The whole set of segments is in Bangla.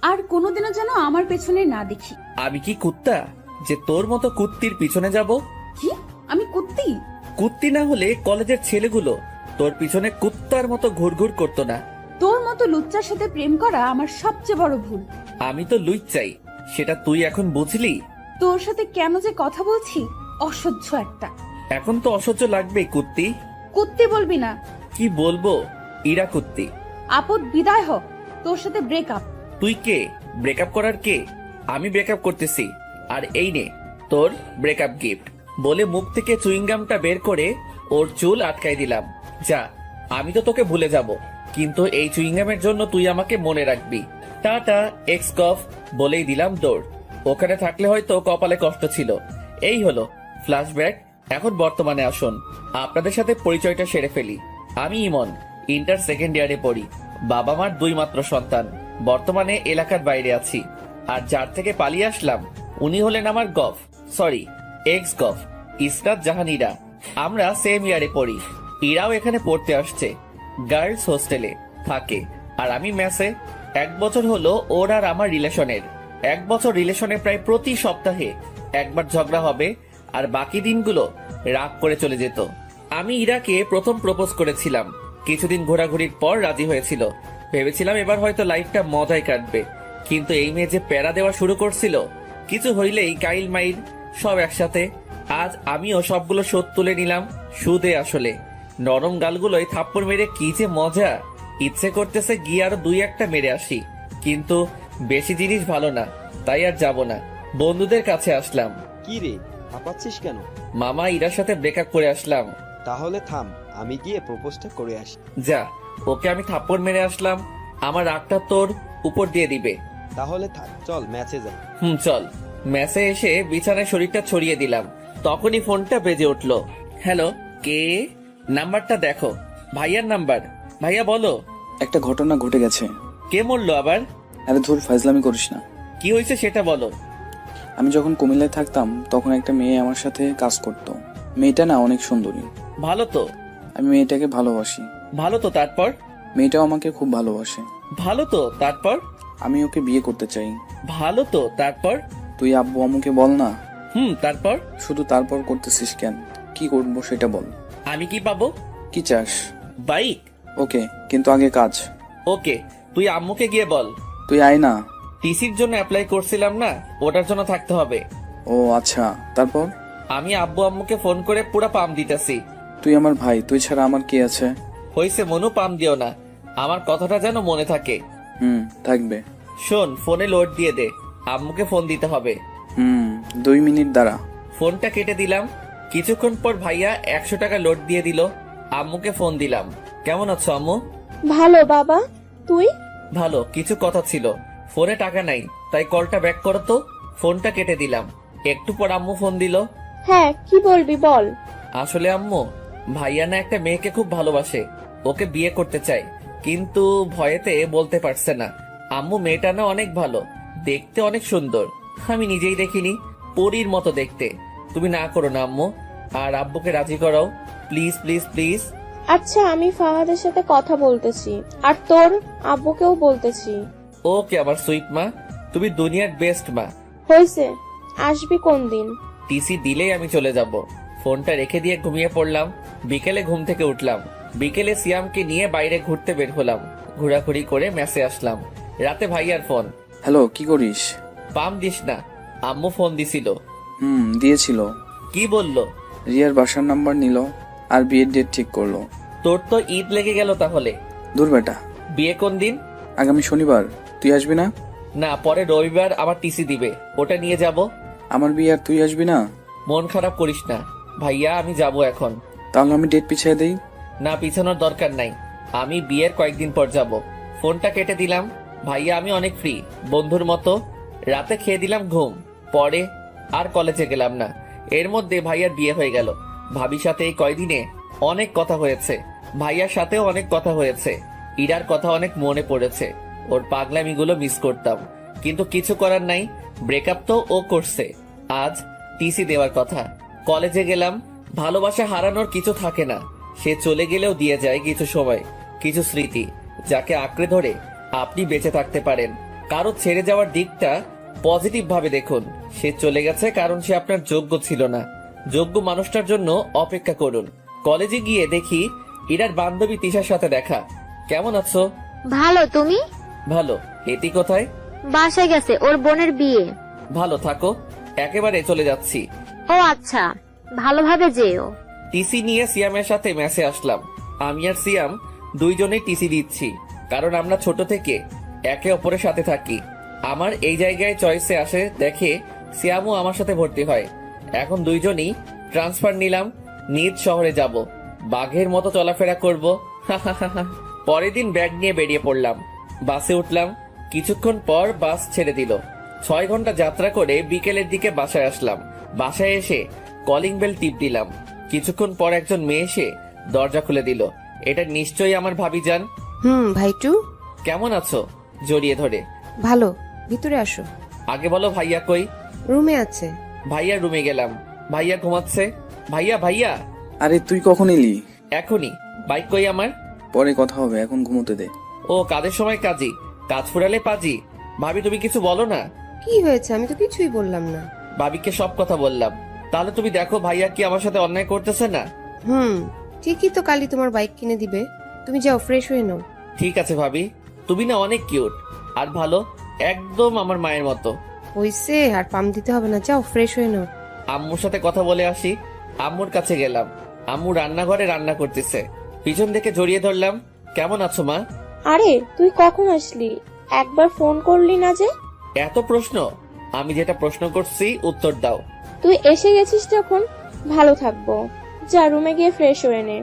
আর কোনোদিনও যেন আমার পেছনে না দেখি। আমি কি কুত্তা যে তোর মতো কুত্তির পিছনে যাব? কি? আমি কুত্তি? কুত্তি না হলে কলেজের ছেলেগুলো তোর পিছনে কুত্তার মতো ঘুরঘুর করতো না। তোর মতো লুচ্চার সাথে প্রেম করা আমার সবচেয়ে বড় ভুল। আমি তো লুচ্চাই, সেটা তুই এখন বুঝলি? তোর সাথে কেন যে কথা বলছি, অসহ্য একটা। এখন তো অসহ্য লাগবে কুত্তি। কুত্তি বলবি না। কি বলবো? ইরা কুত্তি। আপদ বিদায় হ, তোর সাথে ব্রেকআপ। তুই কে? ব্রেকআপ করার কে? আমি ব্রেকআপ করতেছি। আর এই নে তোর ব্রেকআপ গিফট। বলে মুখ থেকে চুইংগামটা বের করে ওর চুল আটকাই দিলাম। যা, আমি তো তোকে ভুলে যাব, কিন্তু এই চুইংগামের জন্য তুই আমাকে মনে রাখবি। টাটা এক্স কফ বলেই দিলাম দৌড়। ওখানে থাকলে হয়তো কপালে কষ্ট ছিল। এই হলো ফ্ল্যাশব্যাক। এখন বর্তমানে আসুন, আপনাদের সাথে পরিচয়টা সেরে ফেলি। আমি ইমন, ইন্টার সেকেন্ড ইয়ারে পড়ি। বাবা মার 2 মাত্র সন্তান। বর্তমানে এলাকার বাইরে আছি। আর যার থেকে পালিয়ে আসলাম উনি হলেন আমার গফ, সরি এক্স গফ, ইসরাত জাহান ইরা। আমরা সেম ইয়ারে পড়ি। ইরাও এখানে পড়তে আসছে, গার্লস হোস্টেলে থাকে, আর আমি মেসে। 1 বছর হলো ওর আর আমার রিলেশনের। 1 বছর রিলেশনে প্রায় প্রতি সপ্তাহে একবার ঝগড়া হবে, আর বাকি দিনগুলো রাগ করে চলে যেত। আমি ইরাকে প্রথম প্রপোজ করেছিলাম। কিছুদিন ঘোরাঘুরির পর রাজি হয়েছিল। ভেবেছিলাম এবার হয়তো লাইফটা মজায় কাটবে, কিন্তু এই মেয়ে যে প্যারা দেওয়া শুরু করছিল, কিছু হইলেই কাইল মাইল সব একসাথে। আজ আমিও সবগুলো শোধ তুলে নিলাম সুদে। আসলে নরম গালগুলোয় থাপ্পড় মেরে কি যে মজা। ইচ্ছে করতেছে গিয়ে আরো 2-1টা মেরে আসি, কিন্তু বেশি জিনিস ভালো না, তাই আর যাব না। বন্ধুদের কাছে আসলাম। কি রে, হাঁপাচ্ছিস কেন? মামা ইরার সাথে ব্রেকআপ করে আসলাম। তাহলে থাম, আমি গিয়ে প্রপোজটা করে আসি। যা, ওকে আমি থাপ্পড় মেরে আসলাম, আমার রাগটা তোর উপর দিয়ে দিবে। তাহলে থাক, চল ম্যাচে যাই। চল। ম্যাচে এসে বিছানায় শরীরটা ছড়িয়ে দিলাম, তখনই ফোনটা বেজে উঠলো। হ্যালো, কে? নাম্বারটা দেখো। ভাইয়ার নাম্বার। ভাইয়া বলো। একটা ঘটনা ঘটে গেছে। কে মরলো আবার? আরে ধুর, ফাজলামি করিস না। কি হয়েছে সেটা বলো। আমি যখন কুমিল্লায় থাকতাম তখন একটা মেয়ে আমার সাথে কাজ করত। মেয়েটা না অনেক সুন্দরী। ভালো তো। আমি মেয়েটাকে ভালোবাসি। ভালো তো তারপর? মেয়েটাও আমাকে খুব ভালোবাসে। ভালো তো তারপর? আমি ওকে বিয়ে করতে চাই। ভালো তো তারপর? তুই আব্বু আম্মুকে বল না। তারপর? শুধু তারপর করতেছিস কেন? কি করবো সেটা বল। আমি কি পাবো? কি চাস? বাইক। ওকে, কিন্তু আগে কাজ। ওকে, তুই আম্মুকে গিয়ে বল। তুই আয় না। টিসির জন্য অ্যাপ্লাই করছিলাম না, ওটার জন্য থাকতে হবে। ও আচ্ছা, তারপর? আমি আব্বু আম্মুকে ফোন করে পুরা পাম দিতেছি। তুই আমার ভাই, তুই ছাড়া আমার কি আছে? হইছে মনু, পাম দিও না, আমার কথাটা যেন মনে থাকে। থাকবে। শোন, ফোনে লোড দিয়ে দে, আম্মুকে ফোন দিতে হবে। 2 মিনিট দাঁড়া। ফোনটা কেটে দিলাম। কিছুক্ষণ পর ভাইয়া 100 টাকা লোড দিয়ে দিল। আম্মুকে ফোন দিলাম। কেমন আছো আম্মু? ভালো বাবা, তুই? ভালো। কিছু কথা ছিল, ফোনে টাকা নাই, তাই কলটা ব্যাক করো তো। ফোনটা কেটে দিলাম। একটু পর আম্মু ফোন দিল। হ্যাঁ, কি বলবি বল। আসলে আম্মু, ভাইয়া না একটা মেয়েকে খুব ভালোবাসে, ওকে বিয়ে করতে চায়, কিন্তু ভয়েতে বলতে পারছে না। আম্মু, মেয়েটা না অনেক ভালো, দেখতে অনেক সুন্দর। আমি নিজেই দেখিনি, পরীর মতো দেখতে। তুমি না করো না আম্মু, আর আব্বুকে রাজি করাও, প্লিজ প্লিজ প্লিজ। আচ্ছা, আমি ফাহাদের সাথে কথা বলতেছি, আর তোর আব্বুকেও বলতেছি। ওকে আমার সুইট মা, তুমি দুনিয়ার বেস্ট মা। হয়েছে, আসবি কোন দিন? টিসি দিলেই আমি চলে যাব। ফোনটা রেখে দিয়ে ঘুমিয়ে পড়লাম। বিকেলে ঘুম থেকে উঠলাম। বিকেলে সিয়ামকে নিয়ে বাইরে ঘুরতে বের হলাম। ঘোরাঘুরি করে ম্যাসে আসলাম। রাতে ভাইয়ার ফোন। হ্যালো, কি করিস? পাম দিস না, আম্মু ফোন দিছিল। দিয়েছিল। কি বললো? রিয়ার বাসার নাম্বার নিল আর বিয়ের ডেট ঠিক করলো। তোর তো ঈদ লেগে গেল তাহলে। দূর বেটা। বিয়ে কোন দিন? আগামী শনিবার। তুই আসবি না? না, পরে রবিবার আবার টিসি দিবে, ওটা নিয়ে যাব। আমার বিয়ে আর তুই আসবি না? মন খারাপ করিস না ভাইয়া, আমি যাব এখন। তাহলে আমি ডেট পিছিয়ে দেই। না, পিছানোর দরকার নাই, আমি বিয়ের কয়েকদিন পর যাব। ফোনটা কেটে দিলাম। ভাইয়া, আমি অনেক ফ্রি, বন্ধুর মতো। রাতে খেয়ে দিলাম ঘুম। পরে আর কলেজে গেলাম না। এর মধ্যে ভাইয়ার বিয়ে হয়ে গেল। ভাবির সাথে এই কয়দিনে অনেক কথা হয়েছে, ভাইয়ার সাথেও অনেক কথা হয়েছে। ইরার কথা অনেক মনে পড়েছে, ওর পাগলামিগুলো মিস করতাম, কিন্তু কিছু করার নাই। ব্রেকআপ তো ও করছে, আজ টিসি দেওয়ার কথা। কলেজে গেলাম। ভালোবাসা হারানোর কিছু থাকে না, সে চলে গেলেও দিয়ে যায় কিছু সময়, কিছু স্মৃতি, যাকে আঁকড়ে ধরে আপনি বেঁচে থাকতে পারেন। কারো ছেড়ে যাওয়ার দিকটা পজিটিভ ভাবে দেখুন। সে চলে গেছে কারণ সে আপনার যোগ্য ছিল না। যোগ্য মানুষটার জন্য অপেক্ষা করুন। কলেজে গিয়ে দেখি ইরার বান্ধবী তিশার সাথে দেখা। কেমন আছো? ভালো, তুমি? ভালো। এটি কোথায়? বাসায় গেছে, ওর বোনের বিয়ে। ভালো থাকো, একেবারে চলে যাচ্ছি। ও আচ্ছা, ভালোভাবে যেও। টিসি নিয়ে সিয়ামের সাথে মেসে আসলাম। আমি আর সিয়াম দুইজনেই টিসি দিচ্ছি, কারণ আমরা ছোট থেকে একে অপরের সাথে থাকি। আমার এই জায়গায় চয়েসে আসে দেখে সিয়ামও আমার সাথে ভর্তি হয়। এখন দুইজনই ট্রান্সফার নিলাম, নিজ শহরে যাব, বাঘের মতো চলাফেরা করব। পরের দিন ব্যাগ নিয়ে বেরিয়ে পড়লাম। বাসে উঠলাম, কিছুক্ষণ পর বাস ছেড়ে দিল। 6 ঘন্টা যাত্রা করে বিকেলের দিকে বাসায় আসলাম। বাসায় এসে কলিং বেল টিপ দিলাম। কিছুক্ষণ পর একজন মেয়ে এসে দরজা খুলে দিল। এটা নিশ্চয়ই আমার ভাবি যান। ভাইটু, কেমন আছো? জড়িয়ে ধরে। ভালো, ভিতরে আসো। আগে বলো ভাইয়া কই? রুমে আছে। ভাইয়া রুমে গেলাম। ভাইয়া ঘুমাচ্ছে। ভাইয়া ভাইয়া। আরে তুই কখন এলি? এখনই। বাইক কই আমার? পরে কথা হবে, এখন ঘুমোতে দে। ও কাজের সময় কাজী, কাজ ফুরালে পাজি। ভাবি তুমি কিছু বলো না। কি হয়েছে? আমি তো কিছুই বললাম না। ভাবিকে সব কথা বললাম। তাহলে তুমি দেখো ভাইয়া কি আমার সাথে অন্যায় করতেছে না? ঠিকই তো, কালই তোমার বাইক কিনে দিবে। তুমি যাও, ফ্রেশ হয়ে নাও। ঠিক আছে ভাবি, তুমি না অনেক কিউট আর ভালো, একদম আমার মায়ের মতো। হইছে, আর পাম দিতে হবে না, যাও ফ্রেশ হয়ে নাও। আম্মুর সাথে কথা বলে আসি। আম্মুর কাছে গেলাম। আম্মু রান্নাঘরে রান্না করতেছে। পিছন থেকে জড়িয়ে ধরলাম। কেমন আছো মা? আরে তুই কখন আসলি? একবার ফোন করলি না যে? এত প্রশ্ন? আমি যেটা প্রশ্ন করছি উত্তর দাও। তুই এসে গেছিস যখন, ভালো থাকবো। যা রুমে গিয়ে ফ্রেশ হয়ে নে।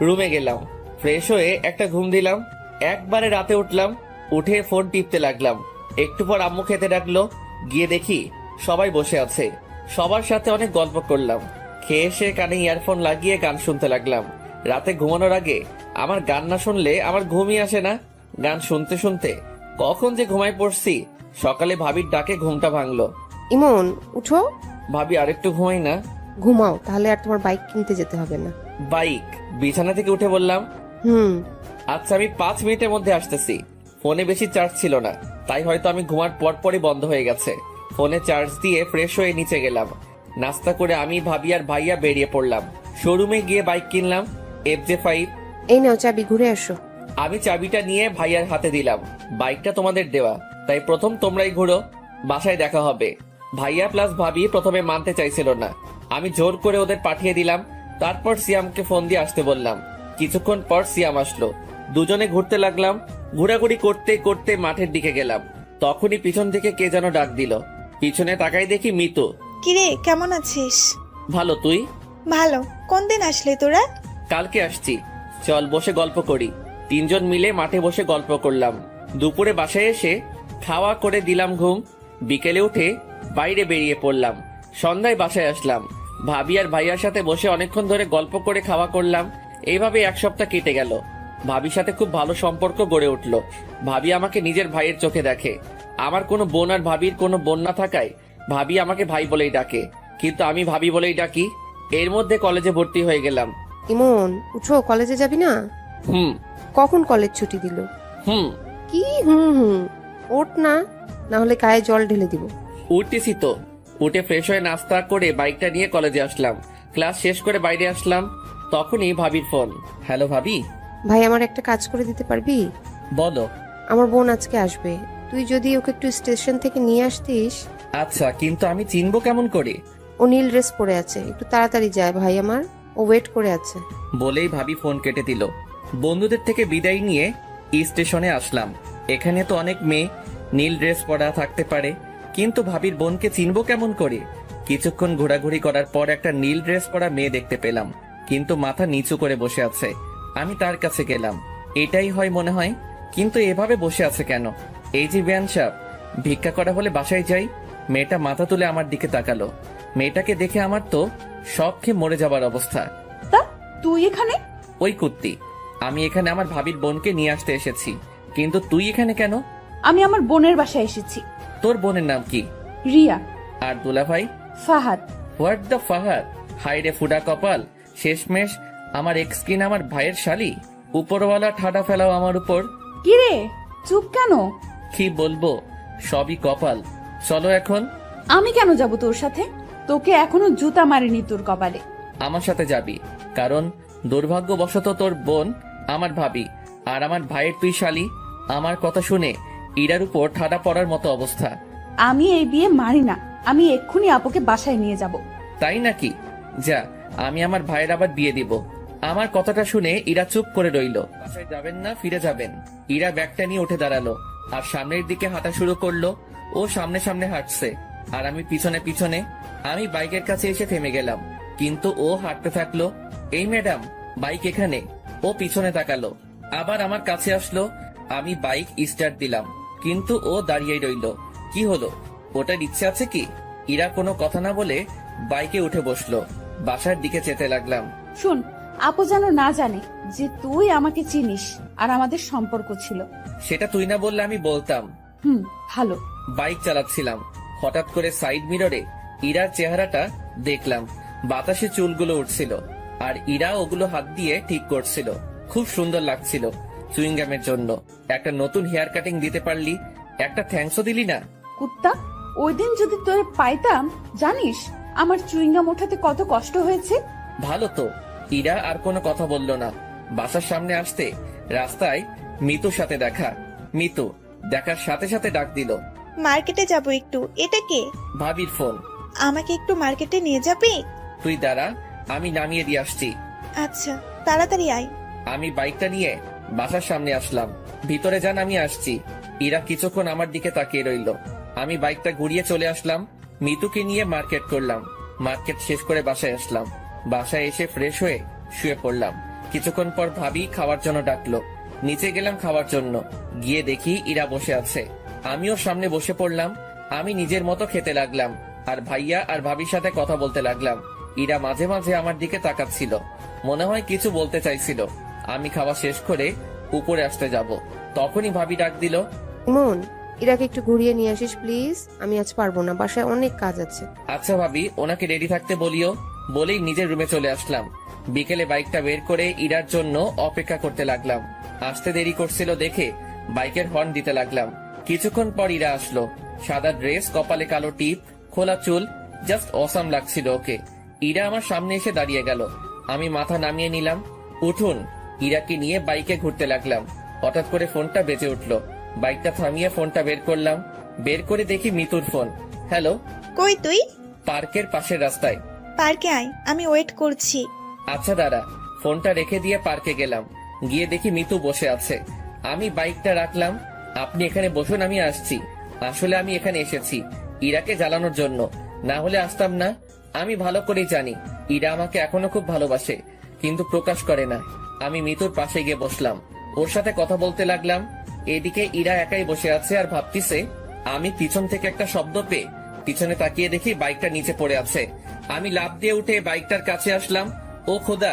রুমে গেলাম, ফ্রেশ হয়ে একটা ঘুম দিলাম। একবারে রাতে উঠলাম, উঠে ফোন টিপতে লাগলাম। একটু পর আম্মু খেতে ডাকলো। গিয়ে দেখি সবাই বসে আছে। সবার সাথে অনেক গল্প করলাম। খেয়ে এসে কানে ইয়ারফোন লাগিয়ে গান শুনতে লাগলাম। রাতে ঘুমানোর আগে আমার গান না শুনলে আমার ঘুমই আসে না। গান শুনতে শুনতে কখন যে ঘুমায় পড়ছি। সকালে ভাবির ডাকে ঘুমটা ভাঙলো। ইমন, উঠো। ভাবি আরেকটু ঘুমাই না? ঘুমাও, তাহলে আর তোমার বাইক কিনতে যেতে হবে না। বাইক? বিছানা থেকে উঠে বললাম। আচ্ছা আমি 5 মিনিটের মধ্যে আসতেছি। ফোনে বেশি চার্জ ছিল না, তাই হয়তো আমি ঘুমার পরপরই বন্ধ হয়ে গেছে। ফোনে চার্জ দিয়ে ফ্রেশ হয়ে নিচে গেলাম। নাস্তা করে আমি, ভাবি আর ভাইয়া বেরিয়ে পড়লাম। শোরুমে গিয়ে বাইক কিনলাম, FJ5। এই নাও চাবি, ঘুরে আসো। আমি চাবিটা নিয়ে ভাইয়ার হাতে দিলাম। বাইকটা তোমাদের দেওয়া, তাই প্রথম তোমরাই ঘুরো, বাসায় দেখা হবে। ভাইয়া প্লাস ভাবি প্রথমে মানতে চাইছিল না। আমি জোর করে ওদের পাঠিয়ে দিলাম। তারপর সিয়ামকে ফোন দিয়ে আসতে বললাম। কিছুক্ষণ পর সিয়াম আসলো। দুজনে ঘুরতে লাগলাম। ঘোরাঘুরি করতে করতে মাঠের দিকে গেলাম। তখনই পিছন থেকে কে যেন ডাক দিল। পিছনে তাকাই দেখি মিতু। কিরে, কেমন আছিস? ভালো, তুই? ভালো। কোন দিন আসলি তোরা? কালকে আসছি। চল বসে গল্প করি। 3 জন মিলে মাঠে বসে গল্প করলাম। দুপুরে বাসায় এসে খাওয়া করে দিলাম ঘুম। বিকেলে উঠে বাইরে বেরিয়ে পড়লাম। সন্ধ্যায় বাসায় আসলাম। ভাবি আর ভাইয়ার সাথে বসে অনেকক্ষণ ধরে গল্প করে খাওয়া করলাম। এইভাবে 1 সপ্তাহ কেটে গেল। ভাবির সাথে খুব ভালো সম্পর্ক গড়ে উঠলো। ভাবি আমাকে নিজের ভাইয়ের চোখে দেখে। আমার কোনো বোন আর ভাবির কোনো বোন না থাকায় ভাবি আমাকে ভাই বলেই ডাকে, কিন্তু আমি ভাবি বলেই ডাকি। এর মধ্যে কলেজে ভর্তি হয়ে গেলাম। ইমন, উঠো, কলেজে যাবি না? কখন কলেজ ছুটি দিল? কি ওঠ না, না হলে গায়ে জল ঢেলে দিব। উঠতেছি তো। উঠে ফ্রেশ হয়ে নাস্তা করে বাইকটা নিয়ে কলেজে আসলাম। ক্লাস শেষ করে বাইরে আসলাম, তখনই ভাবির ফোন। হ্যালো ভাবি। ভাই, আমার একটা কাজ করে দিতে পারবি? বলো। আমার বোন আজকে আসবে, তুই যদি ওকে একটু স্টেশন থেকে নিয়ে আসতিস। আচ্ছা, কিন্তু আমি চিনবো কেমন করে? ও নীল ড্রেস পরে আছে, একটু তাড়াতাড়ি যায় ভাই আমার, ও ওয়েট করে আছে। বলেই ভাবি ফোন কেটে দিল। বন্ধুদের থেকে বিদায় নিয়ে স্টেশনে আসলাম। এখানে তো অনেক মেয়ে নীল ড্রেস পরা থাকতে পারে, কিন্তু ভাবির বোনকে চিনবো কেমন করে? কিছুক্ষণ ঘোরাঘুরি করার পর একটা নীল ড্রেস পরা মেয়ে দেখতে পেলাম, কিন্তু মাথা নিচু করে বসে আছে। আমি তার কাছে গেলাম। এটাই হয় মনে হয়, কিন্তু এভাবে বসে আছে কেন? এই যে বিয়ান সাহেব, ভিক্ষা করা হলে বাসায় যাই। মেয়েটা মাথা তুলে আমার দিকে তাকালো। মেয়েটাকে দেখে আমার তো শখ খেয়ে মরে যাবার অবস্থা। তা তুই এখানে? ওই কুত্তি, আমি এখানে আমার ভাবির বোনকে নিয়ে আসতে এসেছি, কিন্তু তুই এখানে কেন? আমি আমার বোনের বাসায় এসেছি। তোর বোনের নাম কি? রিয়া। আর দুলা ভাই? ফাহাদ। What the Fahad? হাই রে ফুডা কপাল, শেষমেশ আমার এক্স কিনা আমার ভাইয়ের শালি। উপরওয়ালা ঠাডা ফেলাও আমার উপর। কিরে, চুপ কেন? কি বলবো, সবই কপাল। চলো এখন। আমি কেন যাব তোর সাথে? তোকে এখনো জুতা মারিনি তোর কপালে। আমার সাথে যাবি, কারণ দুর্ভাগ্যবশত তোর বোন আমার ভাবি, আর আমার ভাইয়ের তুই শালি। আমার কথা শুনে ইরার উপর ঠাডা পড়ার মতো অবস্থা। আমি এই বিয়ে মারি না। আমি এক্ষুনি আপুকে বাসায় নিয়ে যাব। তাই নাকি? যা, আমি আমার ভাইয়ের আবার বিয়ে দিব। আমার কথাটা শুনে ইরা চুপ করে রইল। বাসায় যাবেন না, ফিরে যাবেন? ইরা ব্যাগটা নিয়ে উঠে দাঁড়ালো আর সামনের দিকে হাঁটা শুরু করলো। ও সামনে সামনে হাঁটছে আর আমি পিছনে পিছনে। আমি বাইকের কাছে এসে থেমে গেলাম, কিন্তু ও হাঁটতে থাকলো। এই ম্যাডাম, বাইক এখানে। ও পিছনে তাকালো, আবার আমার কাছে আসলো। আমি বাইক স্টার্ট দিলাম, কিন্তু ও দাঁড়িয়ে রইল। কি হলো, ওটার ইচ্ছে আছে কি? ইরা কোনো কথা না বলে বাইকে উঠে বসলো। বাসার দিকে যেতে লাগলাম। শুন, আপু যেন না জানে যে তুই আমাকে চিনিস আর আমাদের সম্পর্ক ছিল। সেটা তুই না বললে আমি বলতাম। ভালো। বাইক চালাচ্ছিলাম, হঠাৎ করে সাইড মিররে ইরার চেহারাটা দেখলাম। বাতাসে চুলগুলো উঠছিল আর ইরা ওগুলো হাত দিয়ে ঠিক করছিল। খুব সুন্দর লাগছিল। চুইংগামের জন্য একটা নতুন হেয়ার কাটিং দিতে পারলি, একটা থ্যাঙ্কসও দিলি না। কুত্তা, ওই দিন যদি তোর পাইতাম, জানিস আমার চুইংগাম ওঠাতে কত কষ্ট হয়েছে। ভালো তো। ইরা আর কোনো কথা বলল না। বাসার সামনে আসতে রাস্তায় মিতুর সাথে দেখা। মিতু দেখার সাথে সাথে ডাক দিল, মার্কেটে যাব একটু। এটা কে? ভাবির ফোন। আমাকে একটু মার্কেটে নিয়ে যাবি? তুই দাঁড়া, আমি নামিয়ে দিয়ে আসছি। আচ্ছা, তাড়াতাড়ি আয়। আমি বাইকটা নিয়ে বাসার সামনে আসলাম। ভিতরে যান, আমি আসছি। ইরা কিছুক্ষণ আমার দিকে তাকিয়ে রইল। আমি বাইকটা ঘুরিয়ে চলে আসলাম। মিতুকে নিয়ে মার্কেট করলাম। মার্কেট শেষ করে বাসায় আসলাম। বাসায় এসে ফ্রেশ হয়ে শুয়ে পড়লাম। কিছুক্ষণ পর ভাবি খাওয়ার জন্য ডাকলো। নিচে গেলাম খাওয়ার জন্য। গিয়ে দেখি ইরা বসে আছে। আমিও সামনে বসে পড়লাম। আমি নিজের মতো খেতে লাগলাম আর ভাইয়া আর ভাবির সাথে কথা বলতে লাগলাম। ইরা মাঝে মাঝে আমার দিকে তাকাচ্ছিল, মনে হয় কিছু বলতে চাইছিল। আমি খাওয়া শেষ করে উপরে আসতে যাব, তখনই ভাবি ডাক দিল, ইমন, ইরাকে একটু ঘুরিয়ে নিয়ে আসিস প্লিজ। আমি আজ পারবো না, বাসায় অনেক কাজ আছে। আচ্ছা ভাবি, ওনাকে রেডি থাকতে বলিও। বলেই নিজের রুমে চলে আসলাম। বিকেলে বাইকটা বের করে ইরার জন্য অপেক্ষা করতে লাগলাম। আসতে দেরি করছিল দেখে বাইকের হর্ন দিতে লাগলাম। কিছুক্ষণ পর ইরা আসলো। সাদা ড্রেস, কপালে কালো টিপ, খোলা চুল, জাস্ট অসাম লাগছিল ওকে। ইরা আমার সামনে এসে দাঁড়িয়ে গেল। আমি মাথা নামিয়ে নিলাম। উঠুন। ইরাকে নিয়ে বাইকে ঘুরতে লাগলাম। হঠাৎ করে ফোনটা বেজে উঠলো। বাইকটা থামিয়ে ফোনটা বের করলাম। বের করে দেখি মিতুর ফোন। হ্যালো। কই তুই? পার্কের পাশের রাস্তায়। পার্কে আয়, আমি ওয়েট করছি। আচ্ছা দাঁড়া। ফোনটা রেখে দিয়ে পার্কে গেলাম। গিয়ে দেখি মিতু বসে আছে। আমি বাইকটা রাখলাম। আপনি এখানে বসুন, আমি আসছি। আসলে আমি এখানে এসেছি ইরাকে জ্বালানোর জন্য, না হলে আসতাম না। আমি ভালো করেই জানি ইরা আমাকে এখনো খুব ভালোবাসে, কিন্তু প্রকাশ করে না। আমি মিতুর পাশে গিয়ে বসলাম, ওর সাথে কথা বলতে লাগলাম। এদিকে ইরা একাই বসে আছে আর ভাবতিছে। আমি পিছন থেকে একটা শব্দ পেয়ে পিছনে তাকিয়ে দেখি বাইকটা নিচে পড়ে আছে। আমি লাফ দিয়ে উঠে বাইকটার কাছে আসলাম। ও খোদা,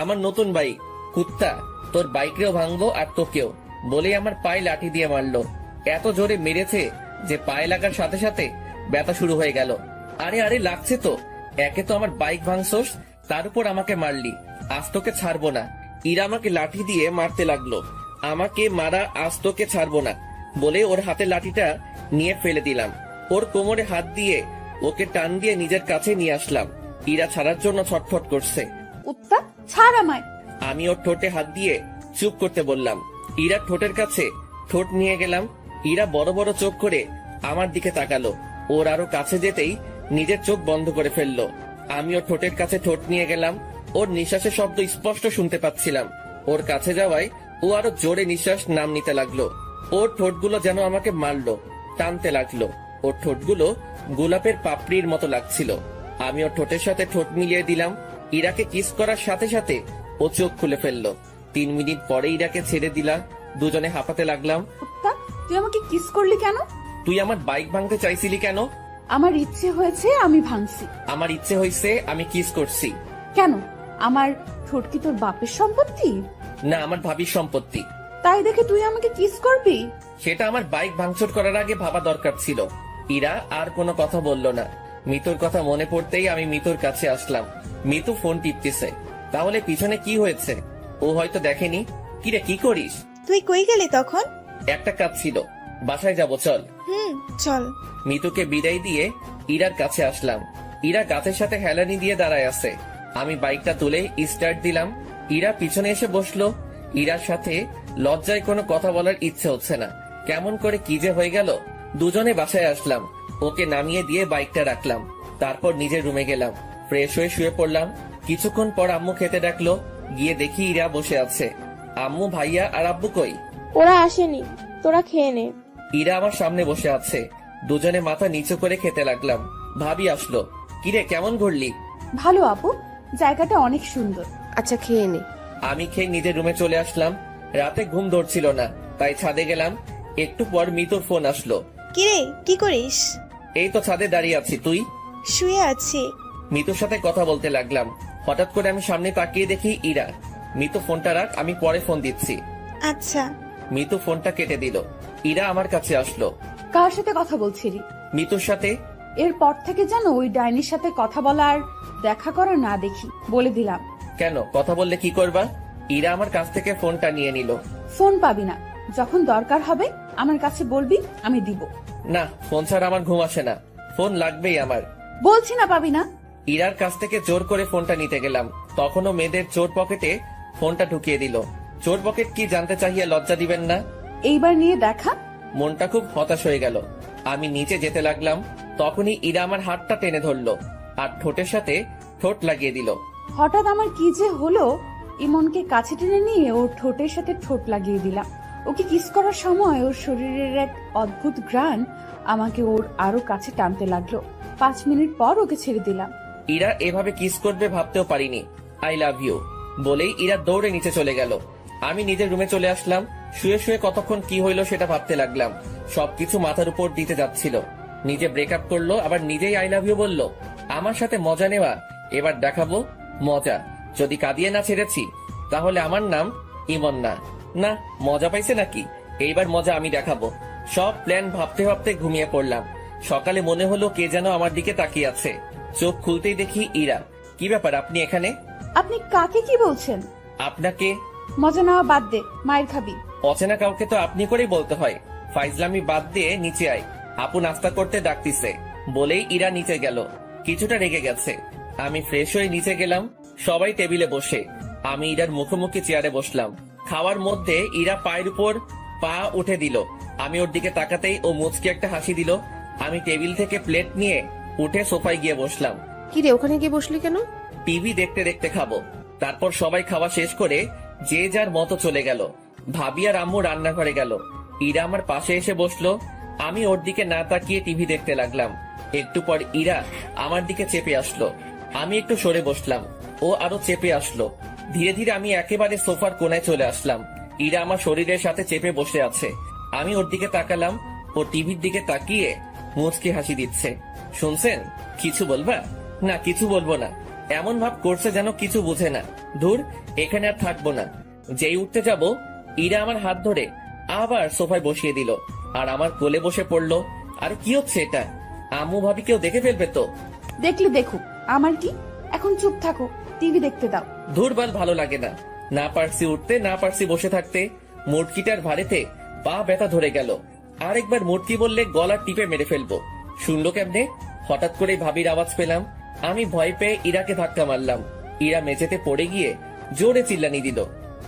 আমার নতুন বাইক। কুত্তা, তোর বাইকরেও ভাঙবো আর তোকেও, বলেই আমার পায়ে লাঠি দিয়ে মারলো। এত জোরে মেরেছে যে পায়ে লাগার সাথে সাথে ব্যথা শুরু হয়ে গেল। আরে আরে, লাগছে তো। একে তো আমার বাইক ভাঙছস, তার উপর আমাকে মারলি। আজ তোকে ছাড়বো না। ইরা আমাকে লাঠি দিয়ে মারতে লাগলো। আমাকে মারা আজ তোকে ছাড়বো না বলে ওর হাতে লাঠিটা নিয়ে ফেলে দিলাম। ওর কোমরে হাত দিয়ে ওকে টান দিয়ে নিজের কাছে নিয়ে আসলাম। ইরা ছাড়ার জন্য ছটফট করছে। কুত্তা, ছাড় আমায়। আমি ওর ঠোঁটে হাত দিয়ে চুপ করতে বললাম। ইরা ঠোঁটের কাছে ঠোঁট নিয়ে গেলাম। ইরা বড় বড় চোখ করে আমার দিকে তাকালো। ওর আরো কাছে যেতেই নিজের চোখ বন্ধ করে ফেললো। আমি ওর ঠোঁটের কাছে ঠোঁট নিয়ে গেলাম। ওর নিঃশ্বাসের শব্দ স্পষ্ট শুনতে পাচ্ছিলাম। ওর কাছে যাওয়ায় ও আরো জোরে নিঃশ্বাস নাম নিতে লাগলো। ওর ঠোঁটগুলো যেন আমাকে মারলো, টানতে লাগলো। ওর ঠোঁটগুলো গোলাপের পাপড়ির মতো লাগছিল। আমি ওর ঠোঁটের সাথে ঠোঁট মিলিয়ে দিলাম। ইরাকে কিস করার সাথে সাথে ও চোখ খুলে ফেললো। 3 মিনিট পরে ইরাকে ছেড়ে দিলাম। দুজনে হাঁপাতে লাগলাম। কুত্তা, তুই আমাকে কিস করলি কেন? তুই আমার বাইক ভাঙতে চাইছিলি কেন? আমার ইচ্ছে হয়েছে, আমি ভাঙছি। আমার ইচ্ছে হয়েছে, আমি কিস করছি। কেন? আমার ঠোঁট কি তোর বাপের সম্পত্তি? না, আমার ভাবির সম্পত্তি। তাই দেখে তুই আমাকে কিস করবি? সেটা আমার বাইক ভাঙচুর করার আগে ভাবা দরকার ছিল। ইরা আর কোনো কথা বলল না। মিতুর কথা মনে পড়তেই আমি মিতুর কাছে আসলাম। মিতু ফোন টিপতেছে। তাহলে পিছনে কি হয়েছে ও হয়তো দেখেনি। কিরে, কি করিস? তুই কই গেলি তখন? একটা কাজ ছিল। বাসায় যাব চল। চল। মিতুকে বিদায় দিয়ে ইরার কাছে আসলাম। ইরা গাছের সাথে হেলানি দিয়ে দাঁড়ায় আছে। আমি বাইকটা তুলে স্টার্ট দিলাম। ইরা পিছনে এসে বসলো। ইরার সাথে লজ্জায় কোনো কথা বলার ইচ্ছে হচ্ছে না। কেমন করে কি যে হয়ে গেল। দুজনে বাসায় আসলাম। ওকে নামিয়ে দিয়ে বাইকটা রাখলাম। তারপর নিজের রুমে গেলাম। ফ্রেশ হয়ে শুয়ে পড়লাম। কিছুক্ষণ পর আম্মু খেতে ডাকলো। গিয়ে দেখি ইরা বসে আছে। আম্মু, ভাইয়া আর আব্বু কই? ওরা আসেনি, তোরা খেয়ে নে। ইরা আমার সামনে বসে আছে। দুজনে মাথা নিচু করে খেতে লাগলাম। ভাবি আসলো। কিরে, কেমন ঘুরলি? ভালো আপু, জায়গাটা অনেক সুন্দর। আচ্ছা খেয়ে নে। আমি খেয়ে নিজের রুমে চলে আসলাম। রাতে ঘুম ধরছিল না, তাই ছাদে গেলাম। একটু পর মিতুর ফোন আসলো। কিরে, কি করিস? এই তো ছাদে দাঁড়িয়ে আছি, তুই? শুয়ে আছি। মিতুর সাথে কথা বলতে লাগলাম। হঠাৎ করে আমি সামনে তাকিয়ে দেখি ইরা। মিতু, ফোনটা রাখ, আমি পরে ফোন দিচ্ছি। আচ্ছা। মিতু ফোনটা কেটে দিল। ইরা আমার কাছে আসলো। কার সাথে কথা বলছিলি? মিতুর সাথে। এরপর থেকে যেন ওই ডাইনির সাথে কথা বলার দেখা করা না দেখি, বলে দিলাম। কেন, কথা বললে কি করবা? ইরা আমার কাছ থেকে ফোনটা নিয়ে নিল। ফোন পাবি না, যখন দরকার হবে আমার কাছে বলবি, আমি দিব। না, ফোন ছাড়া আমার ঘুম আসে না। ফোন লাগবেই আমার। বলছি না পাবি না। ইরার কাছ থেকে জোর করে ফোনটা নিতে গেলাম। তখনও মেয়েদের চোর পকেটে ফোনটা ঢুকিয়ে দিল। চোর পকেট কি জানতে চাহিয়া লজ্জা দিবেন না? এইবার নিয়ে দেখা। মনটা খুব হতাশ হয়ে গেল। আমি নিচে যেতে লাগলাম। তখনই ইরা আমার হাতটা টেনে ধরলো আর ঠোঁটের সাথে ঠোঁট লাগিয়ে দিল। হঠাৎ আমার কি যে হলো, ইমনকে কাছে টেনে নিয়ে ওর ঠোঁটের সাথে ঠোঁট লাগিয়ে দিলাম। ওকে কিস করার সময় ওর শরীরের এক অদ্ভুত ঘ্রাণ আমাকে ওর আরো কাছে টানতে লাগলো। 5 মিনিট পর ওকে ছেড়ে দিলাম। ইরা এভাবে কিস করবে ভাবতেও পারিনি। আই লাভ ইউ বলেই ইরা দৌড়ে নিচে চলে গেল। আমি নিজের রুমে চলে আসলাম। শুয়ে শুয়ে কতক্ষণ কি হইলো সেটা ভাবতে লাগলাম। সবকিছু মাথার উপর দিতে যাচ্ছিল। নিজে ব্রেকআপ করলো, আবার নিজেই আই লাভ ইউ বললো। আমার সাথে মজা নেওয়া, এবার দেখাবো মজা। যদি কাঁদিয়ে না ছেড়েছি তাহলে আমার নাম ইমন না। না, মজা পাইছে নাকি? এইবার মজা আমি দেখাবো। সব প্ল্যান ভাবতে ভাবতে ঘুমিয়ে পড়লাম। সকালে মনে হলো কে যেন আমার দিকে তাকিয়ে আছে। চোখ খুলতেই দেখি ইরা। কি ব্যাপার, আপনি এখানে? আপনি কাকে কি বলছেন? আপনাকে। মজা নেওয়া বাদ দে, মায়ের খাবি। অচেনা কাউকে তো আপনি করেই বলতে হয়। ফাইজলামি বাদ দিয়ে নিচে আয়, আপু নাস্তা করতে ডাকতিছে বলেই ইরা নিচে গেল। কিছুটা রেগে গেছে। আমি ফ্রেশ হয়ে নিচে গেলাম। সবাই টেবিলে বসে, আমি ইরার মুখোমুখি চেয়ারে বসলাম। খাওয়ার মধ্যে ইরা পায়ের উপর পা উঠে দিল। আমি ওর দিকে তাকাতেই ও মুচকি একটা হাসি দিল। আমি টেবিল থেকে প্লেট নিয়ে উঠে সোফায় গিয়ে বসলাম। কি রে, ওখানে গিয়ে বসলি কেন? টিভি দেখতে দেখতে খাবো। তারপর সবাই খাওয়া শেষ করে যে যার মতো চলে গেল। ভাবি আর আম্মু রান্নাঘরে গেল। ইরা আমার পাশে এসে বসলো। আমি ওর দিকে না তাকিয়ে টিভি দেখতে লাগলাম। একটু পর ইরা আমার দিকে চেপে আসলো। আমি একটু সরে বসলাম। ও আরো চেপে আসলো। ধীরে ধীরে আমি একেবারে সোফার কোনায় চলে আসলাম। ইরা আমার শরীরের সাথে চেপে বসে আছে। আমি ওর দিকে তাকালাম। ও টিভির দিকে তাকিয়ে মুচকি হাসি দিচ্ছে। শুনছেন? কিছু বলবা? না, কিছু বলবো না। এমন ভাব করছে যেন কিছু বুঝে না। ধুর, এখানে আর থাকবো না। যেই উঠতে যাব, ইরা আমার হাত ধরে আবার সোফায় বসিয়ে দিল আর আমার কোলে বসে পড়লো। আর কি হচ্ছে এটা? আম্মু ভাবি কেউ দেখে ফেলবে তো। দেখলে দেখুক, আমার কি। এখন চুপ থাকো, টিভি দেখতে দাও। ধুরবাল, ভালো লাগে না। না পারছি উঠতে, না পারছি বসে থাকতে। মুটকিটার ভারেতে পা ব্যথা ধরে গেল। আরেকবার মুটকি বললে গলা টিপে মেরে ফেলবো। শুনলো কেমনে? হঠাৎ করে ভাবির আওয়াজ পেলাম। আমি ভয় পেয়ে ইরাকে ধাক্কা মারলাম। ইরা মেঝেতে পড়ে গিয়ে জোরে চিল্লানি দিল।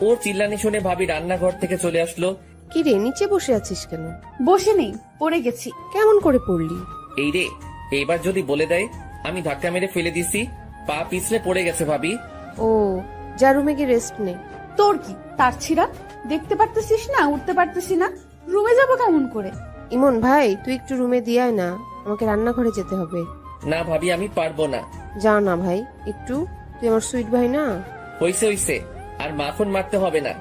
ওর চিল্লানি শুনে ভাবি রান্নাঘর থেকে চলে আসলো। কি রে, নিচে বসে আছিস কেন? বসে নেই, পড়ে গেছি। কেমন করে পড়লি? এই রে, এইবার যদি বলে দেয় আমি ধাক্কা মেরে ফেলে দিছি, পা পিছলে পড়ে গেছে ভাবি। ও, যা রুমে গিয়ে রেস্ট নে। তোর কি তার ছিড়া? দেখতে পারতেছিস না উঠতে পারতেছি না, রুমে যাবো কেমন করে? ইমন ভাই, তুই একটু রুমে দিয়ে আয় না, আমাকে রান্নাঘরে যেতে হবে। না ভাবি, আমি পারবো না। যা না ভাই, একটু, তুই আমার সুইট ভাই না। হইছে হইছে, আর মাখন মারতে হবে না।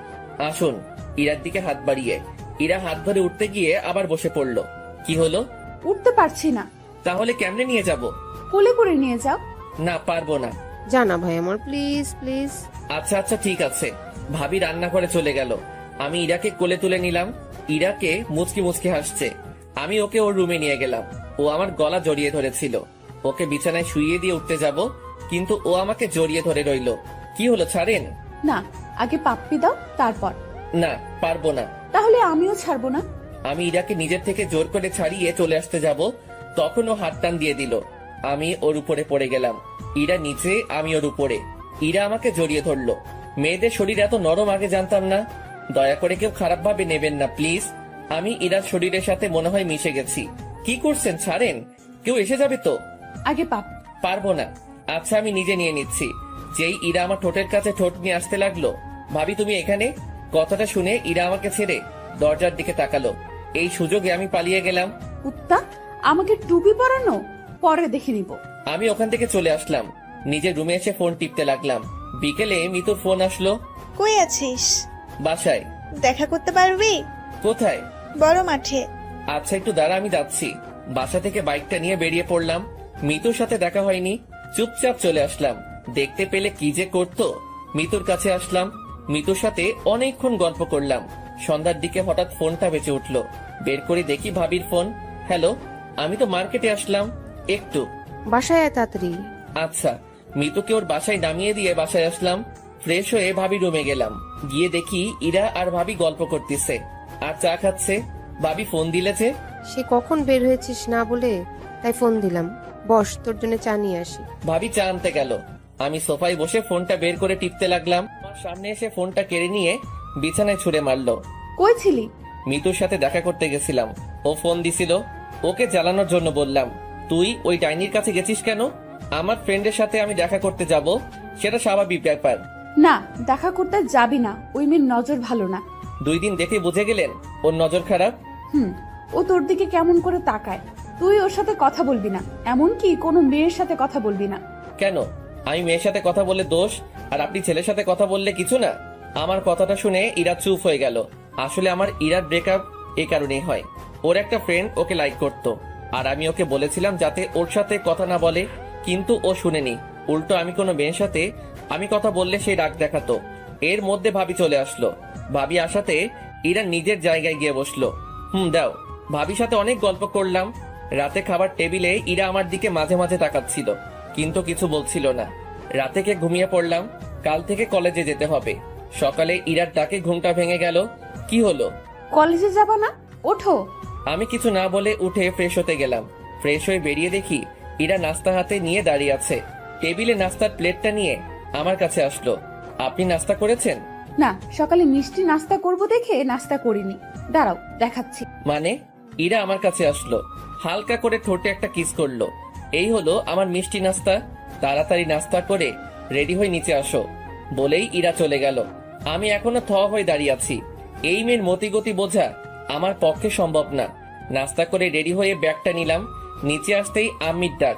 আসুন। ইরার দিকে হাত বাড়িয়ে ইরা হাত ধরে উঠতে গিয়ে আবার বসে পড়লো। কি হলো? উঠতে পারছি না। তাহলে কেমনে নিয়ে যাব? কোলে করে নিয়ে যাও। না, পারবো না। যা না ভাই আমার, প্লিজ প্লিজ। আচ্ছা আচ্ছা, ঠিক আছে। ভাবি রান্নাঘরে চলে গেল। আমি ইরাকে কোলে তুলে নিলাম। ইরাকে মুচকি মুচকি হাসছে। আমি ওকে ওর রুমে নিয়ে গেলাম। ও আমার গলা জড়িয়ে ধরেছিল। ওকে বিছানায় শুইয়ে দিয়ে উঠতে যাব, কিন্তু ও আমাকে জড়িয়ে ধরে রইল। কি হলো, ছাড়েন? না, আগে পাপ্পি দাও, তারপর। না, পারবো না। তাহলে আমিও ছাড়বো না। আমি ইরাকে নিজের থেকে জোর করে ছাড়িয়ে চলে আসতে যাব, তখন ও হাত টান দিয়ে দিল। আমি ওর উপরে পড়ে গেলাম। ইরা নিচে, আমি ওর উপরে। ইরা আমাকে জড়িয়ে ধরলো। মেয়েদের শরীর এত নরম আগে জানতাম না। দয়া করে কেউ খারাপ ভাবে নেবেন না প্লিজ। আমি ইরার শরীরের সাথে মনে হয় মিশে গেছি। কি করছেন, ছাড়েন। কেউ এসে যাবে তো। আগে পাপ। পারবো না। আচ্ছা, আমি নিজে নিয়ে নিচ্ছি। যেই ইরা আমার ঠোঁটের কাছে ঠোঁট নিয়ে আসতে লাগলো, ভাবি তুমি এখানে? কথাটা শুনে ইরা আমাকে ছেড়ে দরজার দিকে তাকালো। এই সুযোগে আমি পালিয়ে গেলাম। কুত্তা, আমাকে টুপি পরানো, পরে দেখে নিব। আমি ওখান থেকে চলে আসলাম। নিজের রুমে এসে ফোন টিপতে লাগলাম। বিকেলে মিতুর ফোন আসলো। কই আছিস? বাসায়। দেখা করতে পারবি? কোথায়? বড় মাঠে। আচ্ছা, একটু দাঁড়া, আমি যাচ্ছি। বাসা থেকে বাইকটা নিয়ে বেরিয়ে পড়লাম। মিতুর সাথে দেখা হয়নি, চুপচাপ চলে আসলাম। দেখতে পেলে কি যে করতো। মিতুর কাছে আসলাম, মিতুর সাথে অনেকক্ষণ গল্প করলাম। সন্ধ্যার দিকে হঠাৎ ফোনটা বেঁচে উঠলো। বের করে দেখি ভাবির ফোন। হ্যালো, আমি তো মার্কেটে আসলাম একটু। বাসায় আয় তাড়াতাড়ি। আচ্ছা। মিতুকে ওর বাসায় নামিয়ে দিয়ে বাসায় আসলাম। ফ্রেশ হয়ে ভাবি রুমে গেলাম। গিয়ে দেখি ইরা আর ভাবি গল্প করতেছে আর চা খাচ্ছে। ভাবি ফোন দিলেছে। সে কখন বের হয়েছিস না বলে তাই ফোন দিলাম। বস, তোর জন্য চা নিয়ে আসি। ভাবি চা আনতে গেল। আমি সোফায় বসে ফোনটা বের করে টিপতে লাগলাম। আমার সামনে এসে ফোনটা কেড়ে নিয়ে বিছানায় ছুঁড়ে মারলো। কই ছিলি? মিতুর সাথে দেখা করতে গেছিলাম। ও ফোন দিছিল, ওকে জ্বালানোর জন্য বললাম। তুই ওই ডাইনির কাছে গেছিস কেন? আমার ফ্রেন্ডের সাথে আমি দেখা করতে যাব, সেটা স্বাভাবিক ব্যাপার। না, দেখা করতে যাবি না, ওই মেয়ের নজর ভালো না। 2 দিন দেখে বুঝে গেলেন ওর নজর খারাপ। ও তোর দিকে কেমন করে তাকায়। তুই ওর সাথে কথা বলবি না, এমনকি কোনো মেয়ের সাথে কথা বলবি না। কেন? আমি মেয়ের সাথে কথা বললে দোষ, আর আপনি ছেলের সাথে কথা বললে কিছু না? আমার কথাটা শুনে ইরা চুপ হয়ে গেল। আসলে আমার ইরার ব্রেকআপ এই কারণেই হয়। ওর একটা ফ্রেন্ড ওকে লাইক করতো, আর আমি ওকে বলেছিলাম যাতে ওর সাথে কথা না বলে, কিন্তু ও শুনেনি। উল্টো আমি কোনো মেয়ের সাথে আমি কথা বললে সেই রাগ দেখাতো। এর মধ্যে ভাবি চলে আসলো। ভাবি আসাতে ইরা নিজের জায়গায় গিয়ে বসলো। দাও। ভাবির সাথে অনেক গল্প করলাম। রাতে খাবার টেবিলে ইরা আমার দিকে মাঝে মাঝে তাকাচ্ছিল, কিন্তু কিছু বলছিল না। রাতে কে ঘুমিয়ে পড়লাম। কাল থেকে কলেজে যেতে হবে। সকালে ইরার ডাকে ঘুমটা ভেঙে গেল। কি হলো? কলেজে যাবা না? ওঠো। আমি কিছু না বলে উঠে ফ্রেশ হতে গেলাম। ফ্রেশ হয়ে বেরিয়ে দেখি ইরা নাস্তা হাতে নিয়ে দাঁড়িয়ে আছে। টেবিলে নাস্তার প্লেটটা নিয়ে আমার কাছে আসলো। আপনি নাস্তা করেছেন? না, সকালে মিষ্টি নাস্তা করব দেখে নাস্তা করিনি। দাঁড়াও, দেখাচ্ছি। মানে? ইরা আমার কাছে আসলো, হালকা করে ঠোঁটে একটা কিস করলো। এই হলো আমার মিষ্টি নাস্তা। তাড়াতাড়ি নাস্তা করে রেডি হয়ে নিচে আসো বলেই ইরা চলে গেল। আমি এখনো থ হয়ে দাঁড়িয়ে আছি। এই মেয়ের মতিগতি বোঝা আমার পক্ষে সম্ভব না। নাস্তা করে রেডি হয়ে ব্যাগটা নিলাম। নিচে আসতেই আম্মির ডাক।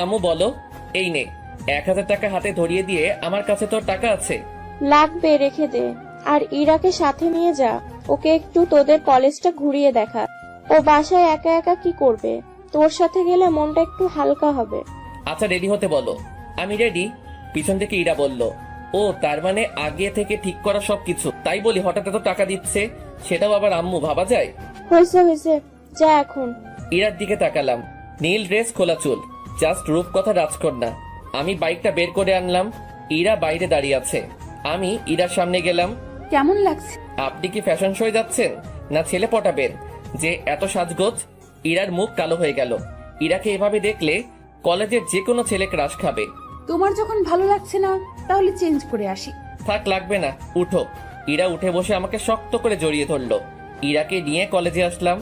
আম্মু বলো। এই নে। 1000 টাকা হাতে ধরিয়ে দিয়ে, আমার কাছে তোর টাকা আছে। লাগবে, রেখে দে। আর ইরাকে সাথে নিয়ে যা, ওকে একটু তোদের কলেজটা ঘুরিয়ে দেখা। ও বাসায় একা একা কি করবে? তোর সাথে গেলে মনটা একটু হালকা হবে। আচ্ছা, রেডি হতে বলো। আমি রেডি। পিছন থেকে ইরা বলল, ও তার মানে আগে থেকে ঠিক করা সবকিছু। তাই বলি হঠাৎ এত টাকা দিচ্ছে, সেটাও আবার আম্মু, ভাবা যায়? হয়েছে, যা এখন। ইরার দিকে তাকালাম। নীল ড্রেস, খোলা চুল, জাস্ট রূপকথা রাজকন্যা। আমি বাইকটা বের করে আনলাম। ইরা বাইরে দাঁড়িয়ে আছে। আমি ইরার সামনে গেলাম। কেমন লাগছে? আপনি কি ফ্যাশন শোয়ে যাচ্ছেন, না ছেলে পটাবেন যে এত সাজগোজ? ইরার মুখ কালো হয়ে গেল। ইরাকে এভাবে দেখলে কলেজের যে কোনো ছেলে ক্রাশ খাবে। তোমার যখন ভালো লাগছে না, তাহলে চেঞ্জ করে আসি। থাক, লাগবে না, উঠো। ইরা উঠে বসে আমাকে শক্ত করে জড়িয়ে ধরলো। ইরাকে নিয়ে কলেজে আসলাম।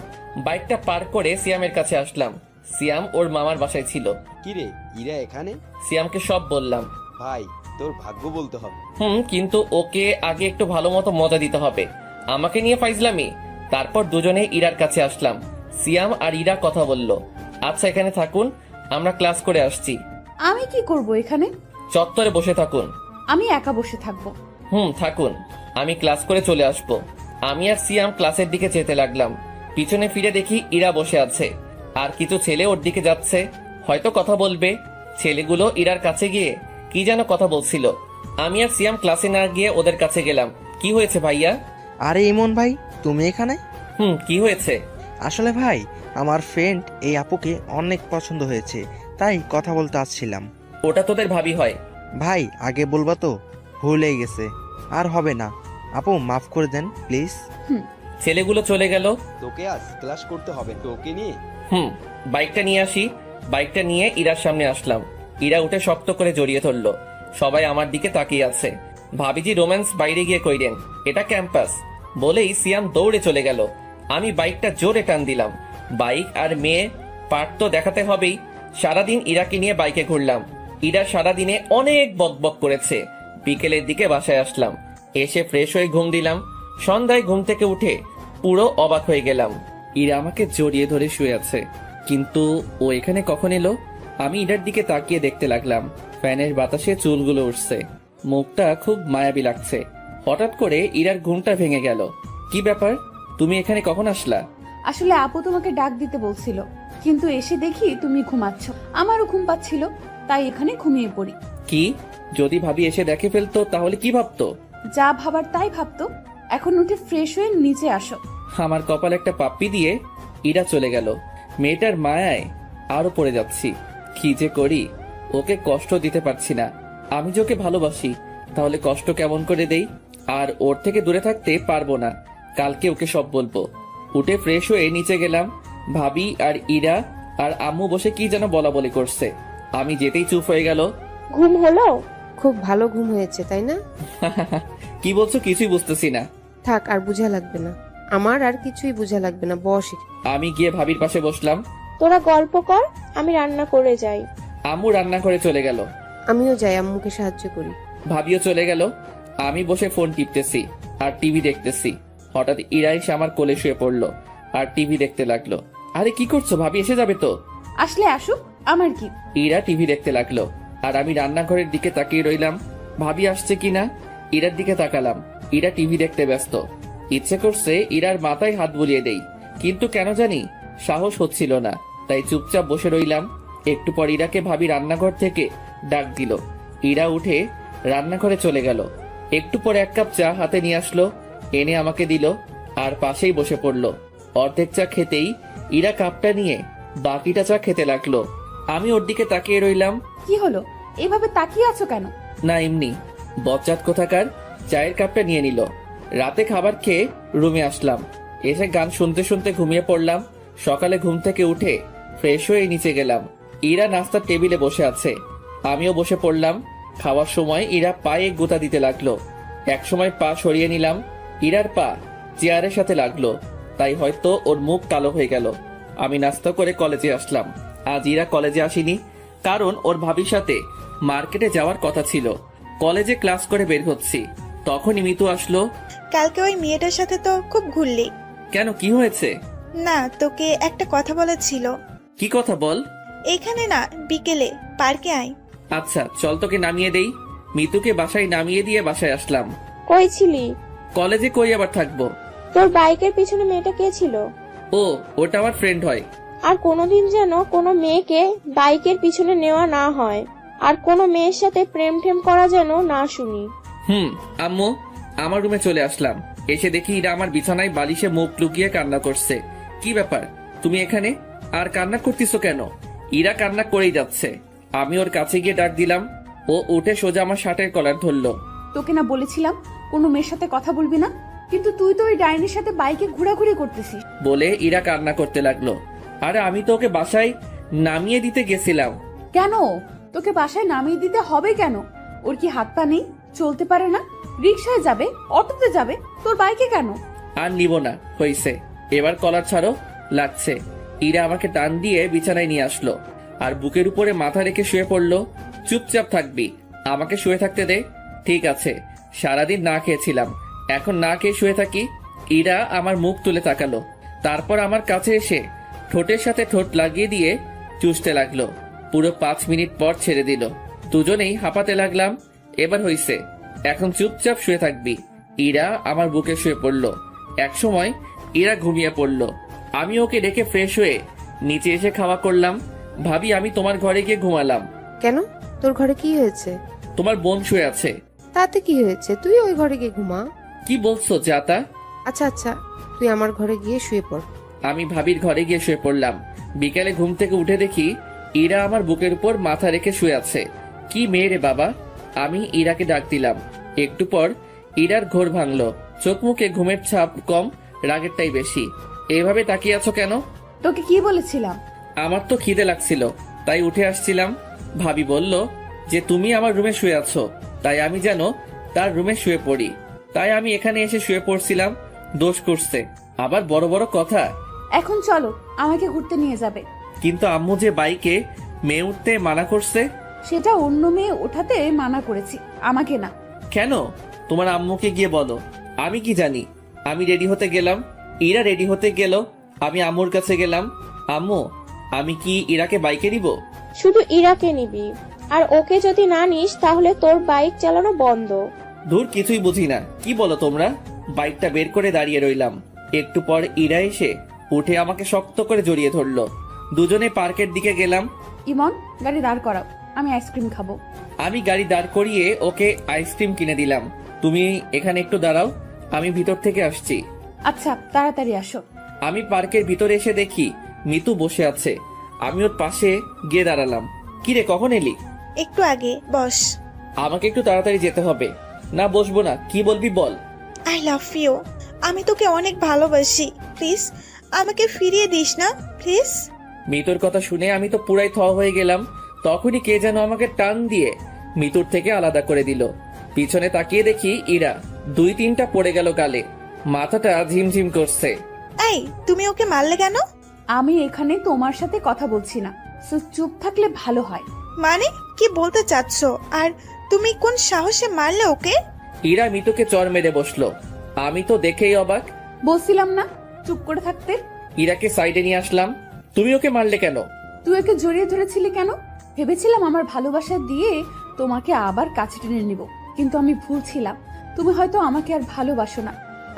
বাইকটা পার করে সিয়ামের কাছে আসলাম। সিয়াম ওর মামার বাসায় ছিল। কিরে, ইরা এখানে? সিয়ামকে সব বললাম। ভাই, তোর ভাগ্য বলতে হবে। কিন্তু ওকে আগে একটু ভালো মতো মজা দিতে হবে। আমাকে নিয়ে ফাইজলামি। তারপর দুজনে ইরার কাছে আসলাম। সিয়াম আর ইরা কথা বলল। আচ্ছা, এখানে থাকুন, আমরা ক্লাস করে আসছি। আমি কি করব এখানে? চত্বরে বসে থাকুন। আমি একা বসে থাকবো। থাকুন, আমি ক্লাস করে চলে আসবো। আমি আর সিয়াম ক্লাসের দিকে যেতে লাগলাম। পিছনে ফিরে দেখি ইরা বসে আছে, আর কিছু ছেলে ওর দিকে যাচ্ছে, হয়তো কথা বলবে। ছেলেগুলো ইরার কাছে গিয়ে কি যেন কথা বলছিল। আমি আর সিয়াম ক্লাসে না গিয়ে ওদের কাছে গেলাম। কি হয়েছে ভাইয়া? আরে ইমন ভাই, তুমি এখানে? কি হয়েছে? আসলে ভাই, আমার ফ্রেন্ড এই আপুকে অনেক পছন্দ হয়েছে, তাই কথা বলতে আসছিলাম। ওটা তোদের ভাবি হয়? ভাই, আগে বলবা তো, ভুল হয়ে গেছে, আর হবে না। আপু, মাফ করে দেন প্লিজ। ছেলেগুলো চলে গেল। তোকে আজ ক্লাস করতে হবে তোকে নিয়ে। বাইকটা নিয়ে আসি। বাইকটা নিয়ে ইরার সামনে আসলাম। ইরা উঠে শক্ত করে জড়িয়ে ধরলো। সবাই আমার দিকে তাকিয়ে আছে। ভাবিজি রোম্যান্স বাইরে গিয়ে কইরেন, এটা ক্যাম্পাস বলেই সিয়াম দৌড়ে চলে গেল। আমি বাইকটা জোরে টান দিলাম। বাইক আর মেয়ে পার্ট তো দেখাতে হবেই। সারাদিন ইরাকে নিয়ে বাইকে ঘুরলাম। ইরা সারাদিনে অনেক বকবক করেছে। বিকেলের দিকে বাসায় আসলাম। এসে ফ্রেশ হয়ে ঘুম দিলাম। সন্ধ্যায় ঘুম থেকে উঠে পুরো অবাক হয়ে গেলাম। ইরা আমাকে জড়িয়ে ধরে শুয়ে আছে, কিন্তু ও এখানে কখন এলো? আমি ইরার দিকে তাকিয়ে দেখতে লাগলাম। ফ্যানের বাতাসে চুলগুলো উঠছে, মুখটা খুব মায়াবী লাগছে। হঠাৎ করে ইরার ঘুমটা ভেঙে গেল। কি ব্যাপার, তুমি এখানে কখন আসলা? আসলে আপু তোমাকে ডাক দিতে বলছিল, কিন্তু এসে দেখি তুমি ঘুমাচ্ছ। আমারও ঘুম পাচ্ছিল, তাই এখানে ঘুমিয়ে পড়ি। কি, যদি ভাবি এসে দেখে ফেলতো তাহলে কি ভাবতো? যা ভাবার তাই ভাবতো। এখন উঠে ফ্রেশ হয়ে নিচে আসো। আমার কপাল একটা পাপ্পি দিয়ে ইরা চলে গেল। মেয়েটার মায়ায় আরো পড়ে যাচ্ছি। কি যে করি, ওকে কষ্ট দিতে পারছি না। আমি যে ওকে ভালোবাসি, তাহলে কষ্ট কেমন করে দেই? আর ওর থেকে দূরে থাকতে পারবো না। কালকে ওকে সব বলবো। উঠে ফ্রেশ হয়ে নিচে গেলাম। ভাবি আর ইরা আর আম্মু বসে কি যেন বলা বলি করছে। আমি যেতেই চুপ হয়ে গেল। ঘুম হলো? খুব ভালো ঘুম হয়েছে তাই না? কি বলছো কিছুই বুঝতেছি না। থাক, আর বুঝা লাগবে না। আমার আর কিছুই বুঝা লাগবে না, বস। আমি গিয়ে ভাবির পাশে বসলাম। তোরা গল্প কর, আমি রান্না করে যাই। আম্মু রান্না করে চলে গেল। আমিও যাই, আম্মুকে সাহায্য করি। ভাবিও চলে গেল। আমি বসে ফোন টিপতেছি আর টিভি দেখতেছি। হঠাৎ ইরা এসে আমার কোলে শুয়ে পড়লো আর টিভি দেখতে লাগলো। আরে কি করছো, ভাবি এসে যাবে তো। আসলে আসুক, আমার কি। ইরা টিভি দেখতে লাগলো আর আমি রান্নাঘরের দিকে তাকিয়ে রইলাম। ভাবি আসছে কিনা ইরার দিকে তাকালাম। ইরা টিভি দেখতে ব্যস্ত। ইচ্ছে করছে ইরার মাথায় হাত বুলিয়ে দেই, কিন্তু কেন জানি সাহস হচ্ছিল না। তাই চুপচাপ বসে রইলাম। একটু পর ইরাকে ভাবি রান্নাঘর থেকে ডাক দিল। ইরা উঠে রান্নাঘরে চলে গেল। একটু পরে এক কাপ চা হাতে নিয়ে আসলো, এনে আমাকে দিল আর পাশেই বসে পড়লো। অর্ধেক চা খেতেই ইরা কাপটা নিয়ে বাকিটা চা খেতে লাগলো। আমি ওর দিকে তাকিয়ে রইলাম। কি হলো, এভাবে তাকিয়ে আছো কেন? না এমনি। বজ্জাত কোথাকার চায়ের কাপটা নিয়ে নিল। রাতে খাবার খেয়ে রুমে আসলাম। এসে গান শুনতে শুনতে ঘুমিয়ে পড়লাম। সকালে ঘুম থেকে উঠে ফ্রেশ হয়ে নিচে গেলাম। ইরা নাস্তার টেবিলে বসে আছে, আমিও বসে পড়লাম। খাওয়ার সময় ইরা পায়ে গোতা দিতে লাগলো। এক সময় পা সরিয়ে নিলাম। ইরার পা চেয়ারের সাথে লাগলো, তাই হয়তো ওর মুখ কালো হয়ে গেল। আমি নাস্তা করে কলেজে আসলাম। আজ ইরা কলেজে আসেনি, কারণ ওর ভাবির সাথে মার্কেটে যাওয়ার কথা ছিল। কলেজে ক্লাস করে বের হচ্ছি, তখনই মিতু আসলো। কালকে ওই মেয়েটার সাথে তো খুব ঘুরলি। কেন, কি হয়েছে? না, তোকে একটা কথা বলার ছিল। কি কথা বল। এখানে না, বিকেলে পার্কে আয়। আচ্ছা চল, তোকে নামিয়ে দেই। মিতুকে বাসায় নামিয়ে দিয়ে বাসায় আসলাম। কই ছিলি? কলেজে কই আবার থাকবো। তোর বাইকের পিছনে মেয়েটা কে ছিল? ও, ওটা আমার ফ্রেন্ড হয়। আর কোনোদিন যেন কোনো মেয়েকে বাইকের পিছনে নেওয়া না হয়, আর কোনো মেয়ের সাথে প্রেম টেম করা যেন না শুনি। আম্মু, আমার রুমে চলে আসলাম। এসে দেখি ইরা আমার বিছানায় বালিশে মুখ লুকিয়ে কান্না করছে। কি ব্যাপার, তুমি এখানে আর কান্না করতেছো কেন? ইরা কান্না করেই যাচ্ছে। আমি ওর কাছে গিয়ে ডাক দিলাম। ও উঠে সোজা আমার শার্টের কলার ধরলো। তোকে না বলেছিলাম কোনো মেয়ের সাথে কথা বলবি না, কিন্তু তুই তো ওই ডাইনির সাথে বাইকে ঘোরাঘুরি করতেছিস। বলে ইরা কান্না করতে লাগলো। আরে আমি তো ওকে বাসায় নামিয়ে দিতে গেছিলাম। কেন তোকে বাসায় নামিয়ে দিতে হবে কেন? ওর কি হাত পা নেই, চলতে পারে না? রিক্সায় যাবে, অটোতে যাবে, তোর বাইকে কেন? আর নিব না, হইছে। এবার কলার ছাড়ো, লাগছে। ইরা আমাকে টান দিয়ে বিছানায় নিয়ে আসলো আর বুকের উপরে মাথা রেখে শুয়ে পড়লো। চুপচাপ থাকবি, আমাকে শুয়ে থাকতে দে। ঠিক আছে, সারাদিন না খেয়েছিলাম, এখন না খেয়ে শুয়ে থাকি। ইরা আমার মুখ তুলে তাকালো, তারপর আমার কাছে এসে ঠোঁটের সাথে ঠোঁট লাগিয়ে দিয়ে চুষতে লাগলো। পুরো 5 মিনিট পর ছেড়ে দিল। দুজনেই হাঁপাতে লাগলাম। এবার হইছে, এখন চুপচাপ শুয়ে থাকবি। ইরা আমার বুকে শুয়ে পড়লো। এক সময় ইরা ঘুমিয়ে পড়লো। আমি ওকে ডেকে ফ্রেশ হয়ে নিচে এসে খাওয়া করলাম। ভাবি আমি তোমার ঘরে গিয়ে ঘুমালাম। কেন, তোর ঘরে কি হয়েছে? তোমার বোন শুয়ে আছে। তাতে কি হয়েছে, তুই ওই ঘরে গিয়ে ঘুমা। কি বলছো জাতা? আচ্ছা আচ্ছা, তুই আমার ঘরে গিয়ে শুয়ে পড়। আমি ভাবির ঘরে গিয়ে শুয়ে পড়লাম। বিকেলে ঘুম থেকে উঠে দেখি ইরা আমার বুকের উপর মাথা রেখে শুয়ে আছে। কি মেয়ে রে বাবা। আমি ইরাকে ডাক দিলাম। একটু পর ইরার ঘোর ভাঙলো। চোখ মুখে ঘুমের ছাপ কম, রাগেরটাই বেশি। এভাবে তাকিয়ে আছো কেন? তোকে কি বলেছিলাম? আমার তো খিদে লাগছিল, তাই উঠে আসছিলাম। ভাবি বলল যে তুমি আমার রুমে শুয়ে আছো, তাই আমি যেন তার রুমে শুয়ে পড়ি। তাই আমি এখানে এসে শুয়ে পড়ছিলাম। দোষ করছে, আবার বড় বড় কথা। এখন চলো, আমাকে ঘুরতে নিয়ে যাবে। কিন্তু আম্মু যে বাইকে মেয়ে উঠতে মানা করছে। সেটা অন্য মেয়ে ওঠাতে মানা করেছি, আমাকে না। কেন? তোমার আম্মুকে গিয়ে বলো। আমি কি জানি? আমি রেডি হতে গেলাম, ইরা রেডি হতে গেল, আমি আম্মুর কাছে গেলাম। আম্মু, আমি কি ইরাকে বাইকে নিব? শুধু ইরাকে নিবি, আর ওকে যদি না নিস তাহলে তোর বাইক চালানো বন্ধ। দূর, কিছুই বুঝি না। কি বলো তোমরা? বাইকটা বের করে দাঁড়িয়ে রইলাম। একটু পর ইরা এসে উঠে আমাকে শক্ত করে জড়িয়ে ধরলো। দুজনে পার্কের দিকে গেলাম। ইমন, গাড়ি দাঁড় করাও, আমি আইসক্রিম খাবো। আমি গাড়ি দাঁড় করিয়ে ওকে আইসক্রিম কিনে দিলাম। তুমি এখানে একটু দাঁড়াও, আমি ভিতর থেকে আসছি। আচ্ছা, তাড়াতাড়ি আসো। আমি পার্কের ভিতরে এসে দেখি মিতু বসে আছে। আমি ওর পাশে গিয়ে দাঁড়ালাম। কিরে, কখন এলি? একটু আগে, বস। আমাকে একটু তাড়াতাড়ি যেতে হবে। না, বসবো না। কি বলবি বল। I love you. আমি তোকে অনেক ভালোবাসি। প্লিজ আমাকে ফিরিয়ে দিস না, প্লিজ। মিতুর কথা শুনে আমি তো পুরাই থ হয়ে গেলাম। তখনই কে যেন আমাকে টান দিয়ে মিতুর থেকে আলাদা করে দিল। পিছনে তাকিয়ে দেখি ইরা 2-3টা পড়ে গেল গালে। মাথাটা ঝিমঝিম করছে। এই, তুমি ওকে মারলে কেন? আমি এখানে তোমার সাথে কথা বলছি না, সো চুপ থাকলে ভালো হয়। মানে কি বলতে চাচ্ছ? আর তুমি কোন সাহসে মারলে ওকে? ইরা মিতুকে চর মেরে বসলো। আমি তো দেখেই অবাক। বলছিলাম না চুপ করে থাকতে? ইরাকে সাইডে নিয়ে আসলাম। তুমি ওকে মারলে কেন? তুই ওকে জড়িয়ে ধরেছিলি কেন? ভেবেছিলাম আমার ভালোবাসা দিয়ে তোমাকে আবার কাছে টেনে নিব, কিন্তু আমি ভুল ছিলাম। তুমি হয়তো আমাকে আর ভালোবাসো না।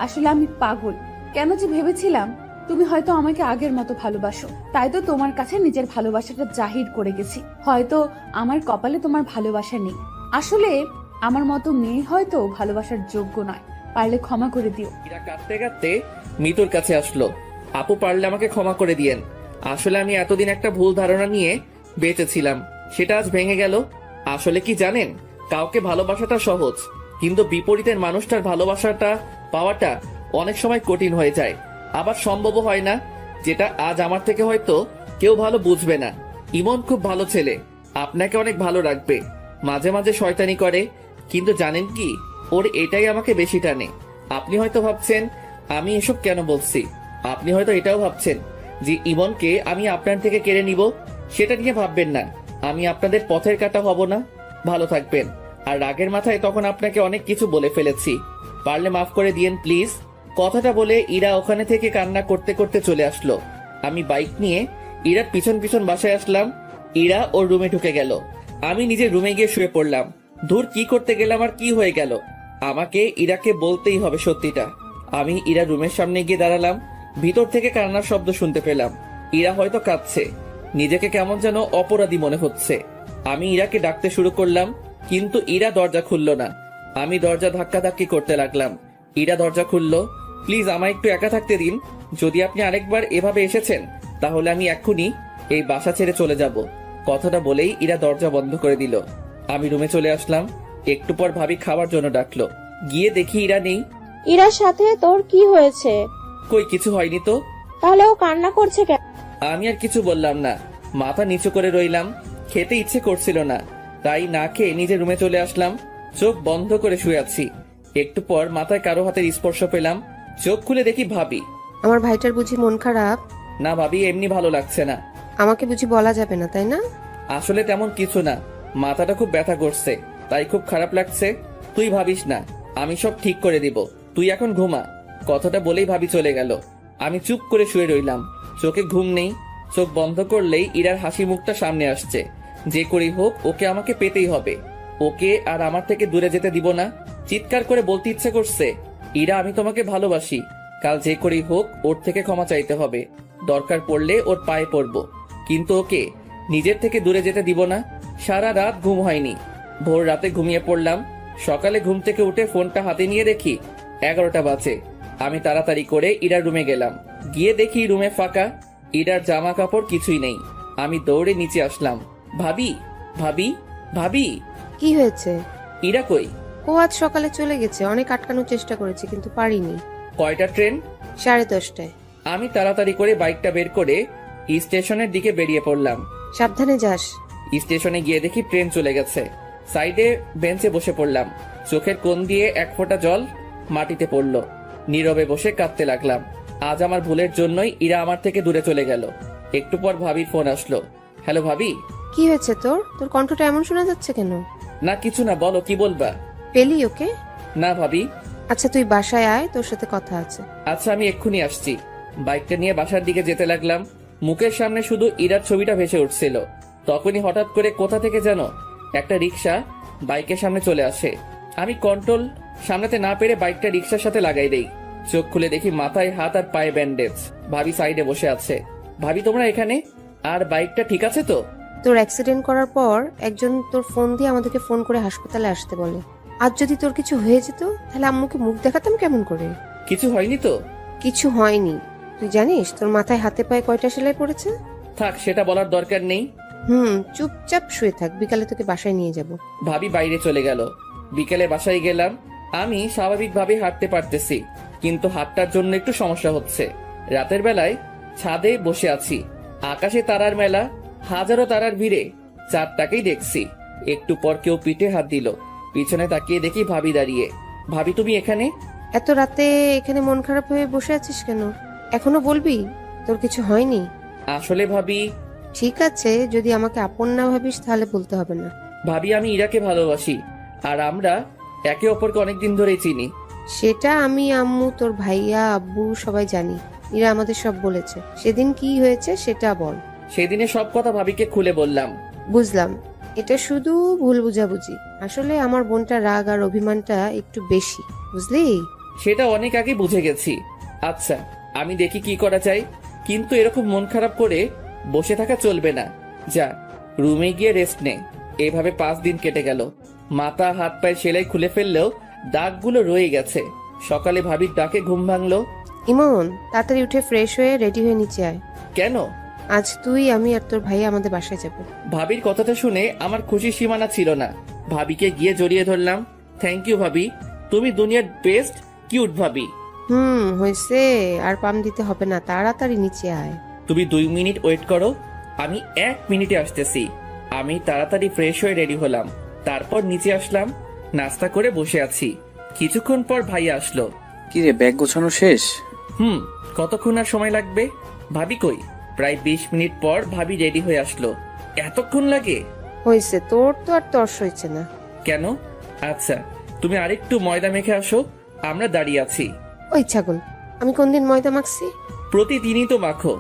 আসলে আমি পাগল। কেন যে ভেবেছিলাম তুমি হয়তো আমাকে আগের মতো ভালোবাসো, তাই তো তোমার কাছে নিজের ভালোবাসাটা জাহির করে গেছি। হয়তো আমার কপালে তোমার ভালোবাসা নেই। আসলে আমার মতো মেয়ে হয়তো ভালোবাসার যোগ্য নয়। পারলে ক্ষমা করে দিও। ইরা কাঁদতে কাঁদতে মিতুর কাছে আসলো। আপু, পারলে আমাকে ক্ষমা করে দিয়েন। আসলে আমি এতদিন একটা ভুল ধারণা নিয়ে বেঁচেছিলাম, সেটা আজ ভেঙে গেল। আসলে কি জানেন, কাউকে ভালোবাসাটা সহজ, কিন্তু বিপরীতের মানুষটার ভালোবাসাটা পাওয়াটা অনেক সময় কঠিন হয়ে যায়, আবার সম্ভবও হয় না। যেটা আজ আমার থেকে হয়তো কেউ ভালো বুঝবে না। ইমন খুব ভালো ছেলে, আপনাকে অনেক ভালো রাখবে। মাঝে মাঝে শয়তানি করে, কিন্তু জানেন কি, ওর এটাই আমাকে বেশি টানে। আপনি হয়তো ভাবছেন আমি এসব কেন বলছি। আপনি হয়তো এটাও ভাবছেন যে ইমনকে আমি আপনার থেকে কেড়ে নিব। সেটা নিয়ে ভাববেন না। আমি আপনাদের পথের কাঁটা হব না। ভালো থাকবেন। আর রাগের মাথায় তখন আপনাকে অনেক কিছু বলে ফেলেছি, পারলে মাফ করে দিয়েন প্লিজ। কথাটা বলে ইরা ওখানে থেকে কান্না করতে করতে চলে আসলো। আমি বাইক নিয়ে ইরার পিছন পিছন বাসায় আসলাম। ইরা ওর রুমে ঢুকে গেল। আমি নিজের রুমে গিয়ে শুয়ে পড়লাম। ধুর, কি করতে গেলাম আর কি হয়ে গেল। আমাকে ইরাকে বলতেই হবে সত্যিটা। আমি ইরা রুমের সামনে গিয়ে দাঁড়ালাম। ভিতর থেকে কান্নার শব্দ শুনতে পেলাম। ইরা হয়তো কাঁদছে, নিজেকে কেমন যেন অপরাধী মনে হচ্ছে। আমি ইরাকে ডাকতে শুরু করলাম, কিন্তু ইরা দরজা খুললো না। আমি দরজা ধাক্কাধাক্কি করতে লাগলাম। ইরা দরজা খুললো। প্লিজ আমায় একটু একা থাকতে দিন। যদি আপনি আরেকবার এভাবে এসেছেন তাহলে আমি এক্ষুনি এই বাসা ছেড়ে চলে যাব। কথাটা বলেই ইরা দরজা বন্ধ করে দিল। আমি রুমে চলে আসলাম। একটু পর ভাবি খাবার জন্য ডাকলো। গিয়ে দেখি ইরা নেই। ইরার সাথে তোর কি হয়েছে? কই, কিছু হয়নি তো। তাহলে ও কান্না করছে কেন? আমি আর কিছু বললাম না, মাথা নিচু করে রইলাম। খেতে ইচ্ছে করছিল না, তাই না খেয়ে নিজের রুমে চলে আসলাম। চোখ বন্ধ করে শুয়ে আছি। একটু পর মাথায় কারো হাতের স্পর্শ পেলাম। চোখ খুলে দেখি ভাবি। আমার ভাইটার বুঝি মন খারাপ? না ভাবি, এমনি ভালো লাগছে না। আমাকে বুঝি বলা যাবে না, তাই না? আসলে তেমন কিছু না, মাথাটা খুব ব্যথা করছে, তাই খুব খারাপ লাগছে। তুই ভাবিস না, আমি সব ঠিক করে দিব। তুই এখন ঘুমা। কথাটা বলেই ভাবি চলে গেল। আমি চুপ করে শুয়ে রইলাম। চোখে ঘুম নেই। চোখ বন্ধ করলেই ইরার হাসি মুখটা সামনে আসছে। যে করেই হোক ওকে আমাকে পেতেই হবে। ওকে আর আমার থেকে দূরে যেতে দিব না। চিৎকার করে বলতে ইচ্ছে করছে, ইরা, আমি তোমাকে ভালোবাসি। কাল যে করেই হোক ওর থেকে ক্ষমা চাইতে হবে। দরকার পড়লে ওর পায়ে পড়ব, কিন্তু ওকে নিজের থেকে দূরে যেতে দিব না। সারা রাত ঘুম হয়নি। ভোর রাতে ঘুমিয়ে পড়লাম। সকালে ঘুম থেকে উঠে ফোনটা হাতে নিয়ে দেখি 11টা বাজে। আমি তাড়াতাড়ি করে ইরার রুমে গেলাম। গিয়ে দেখি রুমে ফাঁকা। ইরার জামা কাপড় কিছুই নেই। আমি দৌড়ে নিচে আসলাম। ভাবি, ভাবি, ভাবি। কি হয়েছে? ইরা কই? ও আজ সকালে চলে গেছে। অনেক আটকানোর চেষ্টা করেছি কিন্তু পারিনি। কয়টা ট্রেন? 10:30টায়। আমি তাড়াতাড়ি করে বাইকটা বের করে স্টেশনের দিকে বেরিয়ে পড়লাম। সাবধানে যাস। স্টেশনে গিয়ে দেখি ট্রেন চলে গেছে। সাইডে বেঞ্চে বসে পড়লাম। চোখের কোণ দিয়ে এক ফোঁটা জল মাটিতে পড়লো। নীরবে বসে কাঁদতে লাগলাম। আজ আমার ভুলের জন্যই ইরা আমার থেকে দূরে চলে গেল। একটু পর ভাবির ফোন আসলো। হ্যালো ভাবি। কি হয়েছে তোর? তোর কণ্ঠটা এমন শোনা যাচ্ছে কেন? না কিছু না, বলো কি বলবা? পেলি ওকে? না ভাবি। আচ্ছা তুই বাসায় আয়, তোর সাথে কথা আছে। আচ্ছা আমি এক্ষুনি আসছি। বাইকটা নিয়ে বাসার দিকে যেতে লাগলাম। মুখের সামনে শুধু ইরার ছবিটা ভেসে উঠছিল। তখনই হঠাৎ করে কোথা থেকে যেন একটা রিক্সা বাইকের সামনে চলে আসে। আমি কন্ট্রোল সামলাতে না পেরে বাইকটা রিক্সার সাথে লাগাই দেই। চোখ খুলে দেখি মাথায় হাত আর পায়ে ব্যান্ডেজ। ভাবি সাইডে বসে আছে। ভাবি তোমরা এখানে? আর বাইকটা ঠিক আছে তো? তোর অ্যাক্সিডেন্ট করার পর একজন তোর ফোন দিয়ে আমাদেরকে ফোন করে হাসপাতালে আসতে বলে। আজ যদি তোর কিছু হয়ে যেত তাহলে আম্মুকে মুখ দেখাতাম কেমন করে? কিছু হয়নি তো? কিছু হয়নি। তুই জানিস তোর মাথায় হাতে পায়ে কয়টা সেলাই পড়েছে? থাক, সেটা বলার দরকার নেই। চুপচাপ শুয়ে থাক, বিকালে তোকে বাসায় নিয়ে যাব। ভাবি বাইরে চলে গেল। বিকেলে বাসায় গেলাম। আমি স্বাভাবিকভাবে হাঁটতে পারতেছি, কিন্তু হাঁটটার জন্য একটু সমস্যা হচ্ছে। রাতের বেলায় ছাদে বসে আছি। আকাশে তারার মেলা, হাজারো তারার ভিড়ে চাঁদটাকেই দেখছি। একটু পর কেউ পিঠে হাত দিল। পিছনে তাকিয়ে দেখি ভাবি দাঁড়িয়ে। ভাবি তুমি এখানে? এত রাতে এখানে মন খারাপ হয়ে বসে আছিস কেন? এখনো বলবি তোর কিছু হয়নি? আসলে ভাবি। ঠিক আছে, যদি আমাকে আপন না ভাবিস তাহলে বলতে হবে না। ভাবি আমি ইরাকে ভালোবাসি, আর আমরা একে অপরকে অনেকদিন ধরেই চিনি। সেটা আমি, আম্মু, তোর ভাইয়া, আব্বু সবাই জানি। এরা আমাদের সব বলেছে। সেদিন কি হয়েছে সেটা বল। সেদিনে সব কথা ভাবিকে খুলে বললাম। বুঝলাম, এটা শুধু ভুল বুঝাবুঝি। আসলে আমার বোনটা রাগ আর অভিমানটা একটু বেশি, বুঝলি? সেটা অনেক আগে বুঝে গেছি। আচ্ছা আমি দেখি কি করা যায়, কিন্তু এরকম মন খারাপ করে বসে থাকা চলবে না। যা রুমে গিয়ে রেস্ট নে। এইভাবে 5 দিন কেটে গেল। মাথা হাত পায়ে সেলাই খুলে ফেললেও দাগগুলো রয়ে গেছে। সকালে ভাবির ডাকে ঘুম ভাঙলো। ইমন, তাড়াতাড়ি উঠে ফ্রেশ হয়ে রেডি হয়ে নিচে আয়। কেন? আজ তুই, আমি আর তোর ভাইয়া আমাদের বাসায় যাব। ভাবির কথাটা শুনে আমার খুশির সীমানা ছিল না। ভাবিকে গিয়ে জড়িয়ে ধরলাম। থ্যাংক ইউ ভাবি, তুমি দুনিয়ার বেস্ট কিউট ভাবি। হয়েছে, আর পাম দিতে হবে না, তাড়াতাড়ি নিচে আয়। তুমি 2 মিনিট ওয়েট করো, আমি 1 মিনিটে আসতেছি। আমি তাড়াতাড়ি ফ্রেশ হয়ে রেডি হলাম। তারপর নিচে আসলাম। নাস্তা করে বসে আছি। কিছুক্ষণ পর ভাইয়া আসলো। কি রে, ব্যাগ গোছানো শেষ? কতক্ষণ আর সময় লাগবে? ভাবি কই? প্রায় 20 মিনিট পর ভাবি রেডি হয়ে আসলো। এতক্ষণ লাগে? হয়েছে, তোর তো আর তর্স হয়েছে না। কেন? আচ্ছা তুমি আরেকটু ময়দা মেখে আসো, আমরা দাঁড়িয়ে আছি। ওই ছাগল, আমি কোনদিন ময়দা মাখছি? প্রতিদিনই তো মাখো।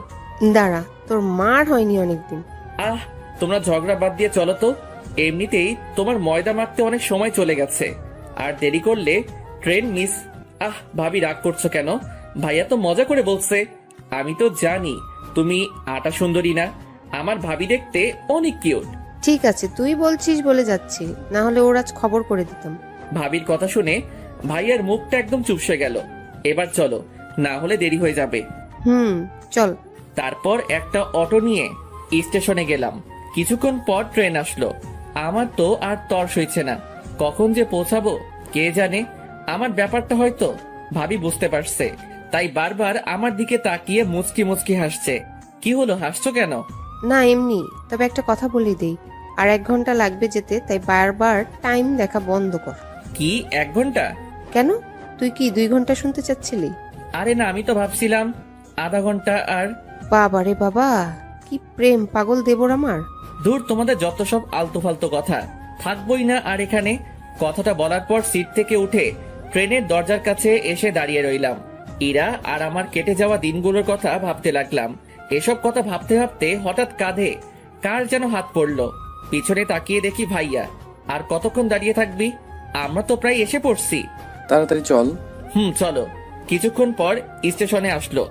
দাঁড়া, তোর মার হয়নি অনেকদিন। তোমরা ঝগড়া বাদ দিয়ে চলো তো। এমনিতেই তোমার ময়দা মাখতে অনেক সময় চলে গেছে, আর দেরি করলে ট্রেন মিস। ভাবি রাগ করছো কেন? ভাইয়া তো মজা করে বলছে। আমি তো জানি তুমি আটা সুন্দরী না। আমার ভাবি দেখতে অনেক কিউট। ঠিক আছে, তুই বলছিস বলে যাচ্ছি, না হলে ওর আজ খবর করে দিতাম। ভাবির কথা শুনে ভাইয়ার মুখটা একদম চুপসে গেল। এবার চলো, না হলে দেরি হয়ে যাবে। চল। তারপর একটা অটো নিয়ে স্টেশনে গেলাম। কিছুক্ষণ পর ট্রেন আসলো। আমার তো আর তর্স হইছে না, কখন যে পৌঁছাবো কে জানে। আমার ব্যাপারটা হয়তো ভাবি বুঝতে পারছে, তাই বারবার আমার দিকে তাকিয়ে মুচকি মুচকি হাসছে। কি হলো, হাসছো কেন? না এমনি, তবে একটা কথা বলে দেই, আর 1 ঘন্টা লাগবে যেতে, তাই বারবার টাইম দেখা বন্ধ কর। কি 1 ঘন্টা? কেন, তুই কি 2 ঘন্টা শুনতে চাচ্ছিলি? আরে না, আমি তো ভাবছিলাম আধা ঘন্টা। আর বাবা রে বাবা, কি প্রেম পাগল দেবর আমার। দূর, তোমাদের যত সব আলতু ফালতু কথা। থাকবোই না আর এখানে। কথাটা বলার পর সিট থেকে উঠে ট্রেনের দরজার কাছে এসে দাঁড়িয়ে রইলাম। ইরা আর আমার কেটে যাওয়া দিনগুলোর কথা ভাবতে লাগলাম। এসব কথা ভাবতে ভাবতে হঠাৎ কাঁধে কার যেন হাত পড়লো। পিছনে তাকিয়ে দেখি ভাইয়া। আর কতক্ষণ দাঁড়িয়ে থাকবি? আমরা তো প্রায় এসে পড়ছি। তাড়াতাড়ি চল। চলো। কিছুক্ষণ পর স্টেশনে আসলো।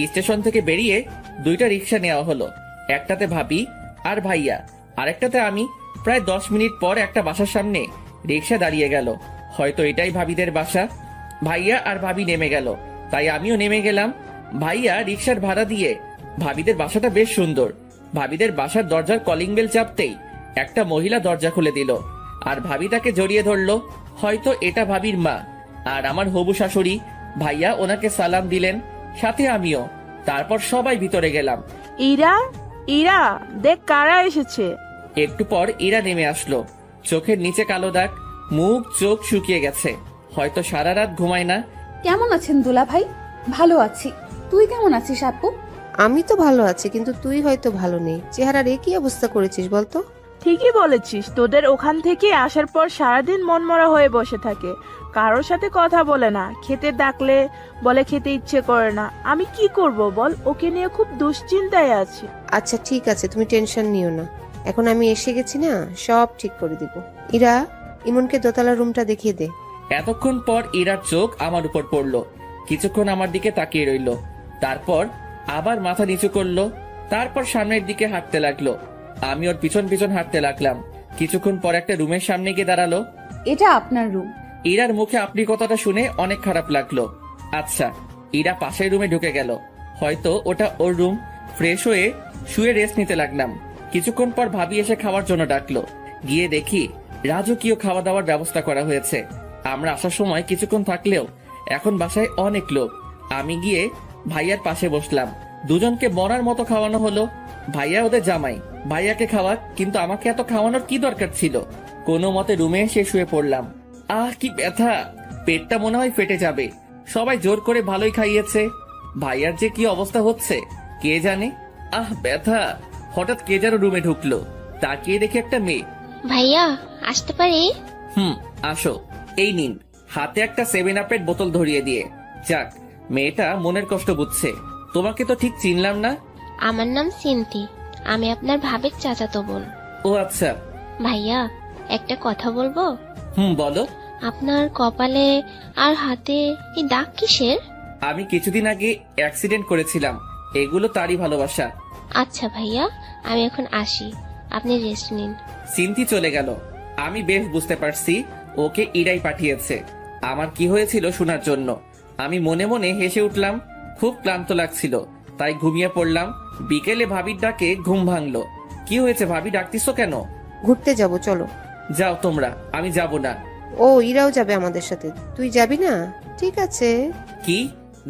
স্টেশন থেকে বেরিয়ে 2টা রিক্সা নেওয়া হলো। একটাতে ভাবি আর ভাইয়া, আরেকটাতে আমি। প্রায় 10 মিনিট পর একটা বাসার সামনে রিক্সা দাঁড়িয়ে গেল। হয়তো এটাই ভাবিদের বাসা। ভাইয়া আর ভাবি নেমে গেল, তাই আমিও নেমে গেলাম। ভাইয়া রিক্সার ভাড়া দিয়ে। ভাবিদের বাসাটা বেশ সুন্দর। ভাবিদের বাসার দরজার কলিং বেল চাপতেই একটা মহিলা দরজা খুলে দিল, আর ভাবি তাকে জড়িয়ে ধরলো। হয়তো এটা ভাবির মা আর আমার হবু শাশুড়ি। ভাইয়া ওনাকে সালাম দিলেন। সাথে আমিও। তারপর সবাই ভিতরে গেলাম। ইরা, ইরা, দেখ কারা এসেছে। একটু পর ইরা নেমে আসলো। চোখের নিচে কালো দাগ, মুখ চোখ শুকিয়ে গেছে, হয়তো সারা রাত ঘুমায় না। কেমন আছেন দুলা ভাই? ভালো আছি, তুই কেমন আছিস আপু? আমি তো ভালো আছি, কিন্তু তুই হয়তো ভালো নেই। চেহারার একই অবস্থা করেছিস বলতো। ঠিকই বলেছিস, তোদের ওখান থেকে আসার পর সারাদিন মনমরা হয়ে বসে থাকে, কারোর সাথে কথা বলে না, খেতে ডাকলে বলে খেতে ইচ্ছে করে না। আমি কি করব বল, ওকে নিয়ে খুব দুশ্চিন্তায় আছি। আচ্ছা ঠিক আছে, তুমি টেনশন নিও না, এখন আমি এসে গেছি না, সব ঠিক করে দিব। ইরা, ইমনকে দোতলা রুমটা দেখিয়ে দে। এতক্ষণ পর ইরার চোখ আমার উপর পড়লো, কিছুক্ষণ আমার দিকে তাকিয়ে রইলো, তারপর আবার মাথা নিচু করলো, তারপর সামনের দিকে হাঁটতে লাগলো। আমি ওর পিছন পিছন হাঁটতে লাগলাম। কিছুক্ষণ পর একটা রুমের সামনে গিয়ে দাঁড়ালো। এটা আপনার রুম? ইরার মুখে আপনি কথাটা শুনে অনেক খারাপ লাগলো। আচ্ছা, ইরা পাশের রুমে ঢুকে গেল, হয়তো ওটা ওর রুম। ফ্রেশ হয়ে শুয়ে রেস্ট নিতে লাগলাম। কিছুক্ষণ পর ভাবি এসে খাওয়ার জন্য ডাকলো। গিয়ে দেখি রাজকীয় খাওয়া দাওয়ার ব্যবস্থা করা হয়েছে। আমরা আসার সময় কিছুক্ষণ থাকলেও এখন বাসায় অনেক লোক। আমি গিয়ে ভাইয়ার পাশে বসলাম। দুজনকে মরার মতো খাওয়ানো হলো। ভাইয়া ওদের জামাই, ভাইয়াকে খাওয়াক, কিন্তু আমাকে এত খাওয়ানোর কি দরকার ছিল? কোনো মতে রুমে এসে শুয়ে পড়লাম। আহ, কি ব্যথা, পেটটা মনে হয় ফেটে যাবে। সবাই জোর করে ভালোই খাইয়েছে, ভাইয়ার যে কি অবস্থা হচ্ছে কে জানে। আহ, ব্যথা। হঠাৎ কে যেন রুমে ঢুকলো, তাকিয়ে দেখি একটা মেয়ে। ভাইয়া, আসতে পারি? আসো। এই নিন। হাতে একটা 7 আপের বোতল ধরিয়ে দিয়ে। যাক, মেয়েটা মনের কষ্ট বুঝছে। তোমাকে তো ঠিক চিনলাম না। আমার নাম সিনথি, আমি আপনার ভাবের চাচাতো বোন। ও আচ্ছা। ভাইয়া, একটা কথা বলবো? বলো। আপনার কপালে আর হাতে এই দাগ কিসের? আমি কিছুদিন আগে অ্যাক্সিডেন্ট করেছিলাম, এগুলো তারই ভালোবাসা। আচ্ছা ভাইয়া, আমি এখন আসি, আপনি রেস্ট নিন। সিনথি চলে গেল। আমি বেশ বুঝতে পারছি ওকে ইরাই পাঠিয়েছে আমার কি হয়েছিল শোনার জন্য। আমি মনে মনে হেসে উঠলাম। খুব ক্লান্ত লাগছিল, তাই ঘুমিয়ে পড়লাম। বিকেলে ভাবির ডাকে ঘুম ভাঙলো। কি হয়েছে ভাবি, ডাকতিছো কেন? ঘুরতে যাব, চলো। যাও তোমরা, আমি যাব না। ও, ইরাও যাবে আমাদের সাথে, তুই যাবি না? ঠিক আছে। কি?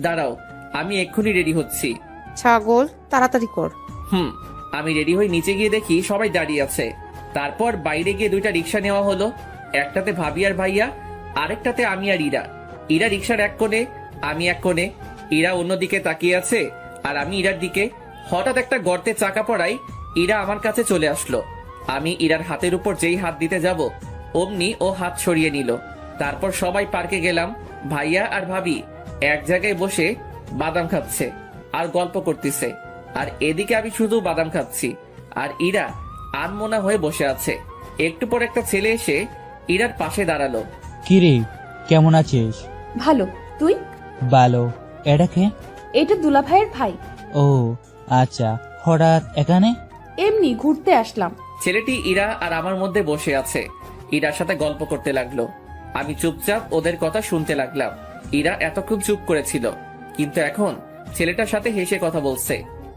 দাঁড়াও, আমি এক্ষুনি রেডি হচ্ছি। ছাগল, তাড়াতাড়ি কর। আমি রেডি হয়ে নিচে গিয়ে দেখি সবাই দাঁড়িয়ে আছে। তারপর বাইরে গিয়ে 2টা রিক্সা নেওয়া হলো। একটাতে ভাবি আর ভাইয়া, আরেকটাতে আমি আর ইরা। ইরা রিক্সার এক কোণে, আমি এক কোণে। ইরা অন্যদিকে তাকিয়ে আছে আর আমি ইরার দিকে। হঠাৎ একটা গর্তে চাকা পড়ায় ইরা আমার কাছে চলে আসলো। আমি ইরার হাতের উপর যেই হাত দিতে যাব, অমনি ও হাত সরিয়ে নিল। তারপর সবাই পার্কে গেলাম। ভাইয়া আর ভাবি এক জায়গায় বসে বাদাম খাচ্ছে আর গল্প করতেছে, আর এদিকে আমি শুধু বাদাম খাচ্ছি আর ইরা আনমনা হয়ে বসে আছে। একটু পর একটা ছেলে এসে ইরার পাশে দাঁড়ালো। কিরে, কেমন আছিস? ভালো, তুই? ভালো। এটা কে? এটা দুলা ভাইয়ের ভাই। ও আচ্ছা, হঠাৎ এখানে? এমনি ঘুরতে আসলাম। ছেলেটি ইরা আর আমার মধ্যে বসে আছে, ইরার সাথে গল্প করতে লাগলো। আমি চুপচাপ ওদের কথা শুনতে লাগলাম। ইরা এতক্ষণ চুপ করেছিল, কিন্তু এখন ছেলেটার সাথে হেসে কথা বলছে।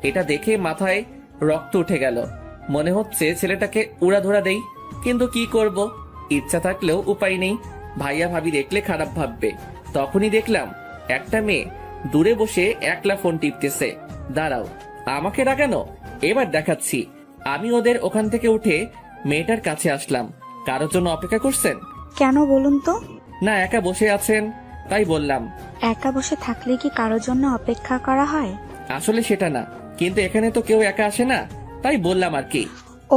এটা দেখে মাথায় রক্ত উঠে গেল। মনে হচ্ছে ছেলেটাকে উড়াধুরা দেই, কিন্তু কি করব, ইচ্ছা থাকলেও উপায় নেই। ভাইয়া ভাবি দেখলে খারাপ ভাববে। তখনই দেখলাম একটা মেয়ে দূরে বসে একলা ফোন টিপতেছে। দাঁড়াও, আমাকে ডাকানো, এবার দেখাচ্ছি। আমি ওদের ওখান থেকে উঠে মেয়েটার কাছে আসলাম। কারোর জন্য অপেক্ষা করছেন? কেন বলুন তো? না, একা বসে আছেন তাই বললাম। একা বসে থাকলে কি কারোর জন্য অপেক্ষা করা হয়? আসলে সেটা না, কিন্তু এখানে তো কেউ একা আসে না, তাই বললাম আর কি।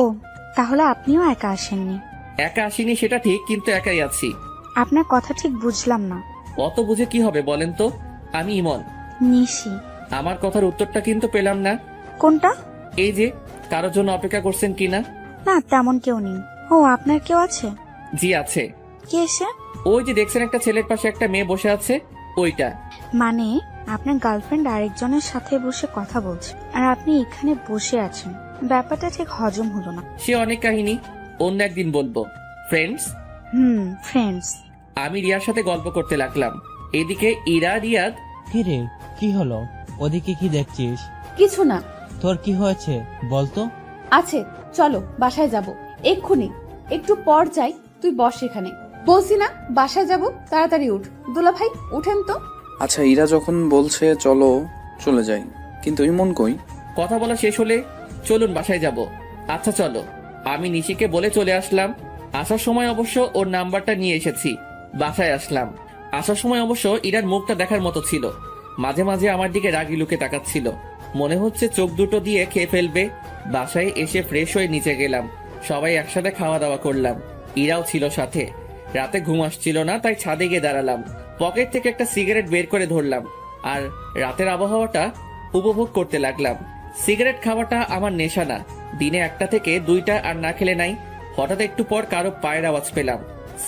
ও, তাহলে আপনিও একা আসেননি? একা আসিনি সেটা ঠিক, কিন্তু একাই আছি। আপনার কথা ঠিক বুঝলাম না। অত বুঝে কি হবে বলেন তো, আমি ইমন। নিশি। আমার কথার উত্তরটা কিন্তু পেলাম না। কোনটা? এই যে কারোর জন্য অপেক্ষা করছেন কিনা। না, তেমন কেউ নেই। ও, আপনার কেউ আছে? জি আছে। কে সে? ওই যে দেখছেন একটা ছেলের পাশে একটা মেয়ে বসে আছে, ওইটা। মানে আপনার গার্লফ্রেন্ড আরেকজনের সাথে বসে কথা বলছে আর আপনি এখানে বসে আছেন, ব্যাপারটা ঠিক হজম হলো না। সে অনেক কাহিনী, অন্য একদিন বলবো। ফ্রেন্ডস। ফ্রেন্ডস। আমি রিয়ার সাথে গল্প করতে লাগলাম। এদিকে ইরা রিয়াদ। কিরে, কি হলো? ওদিকে কি দেখছিস? কিছু না। তোর কি হয়েছে বলতো? আছে, চলো বাসায় যাব এক্ষুনি। একটু পর যাই, তুই বস এখানে। বলছি না বাসায় যাব, তাড়াতাড়ি উঠ। দুলা ভাই উঠেন তো। আচ্ছা, ইরা যখন বলছে চলো, চলে যাই। কিন্তু ইমন কই? কথা বলা শেষ হলে চলুন বাসায় যাব। আচ্ছা চলো। আমি নিশিকে বলে চলে আসলাম। আসার সময় অবশ্য ওর নাম্বারটা নিয়ে এসেছি। বাসায় আসলাম। আসার সময় অবশ্য ইরার মুখটা দেখার মতো ছিল। মাঝে মাঝে আমার দিকে রাগি লুকে তাকাচ্ছিল, মনে হচ্ছে চোখ দুটো দিয়ে খেয়ে ফেলবে। বাসায় এসে ফ্রেশ হয়ে নিচে গেলাম। সবাই একসাথে খাওয়া দাওয়া করলাম। ইরাও ছিল সাথে। রাতে ঘুম আসছিল না, তাই ছাদে গিয়ে দাঁড়ালাম। পকেট থেকে একটা সিগারেট বের করে ধরলাম আর রাতের আবহাওয়াটা উপভোগ করতে লাগলাম। সিগারেট খাওয়াটা আমার নেশা না। দিনে 1টা থেকে 2টা আর না খেলে নাই। হঠাৎ একটু পর কারো পায়ের আওয়াজ পেলাম।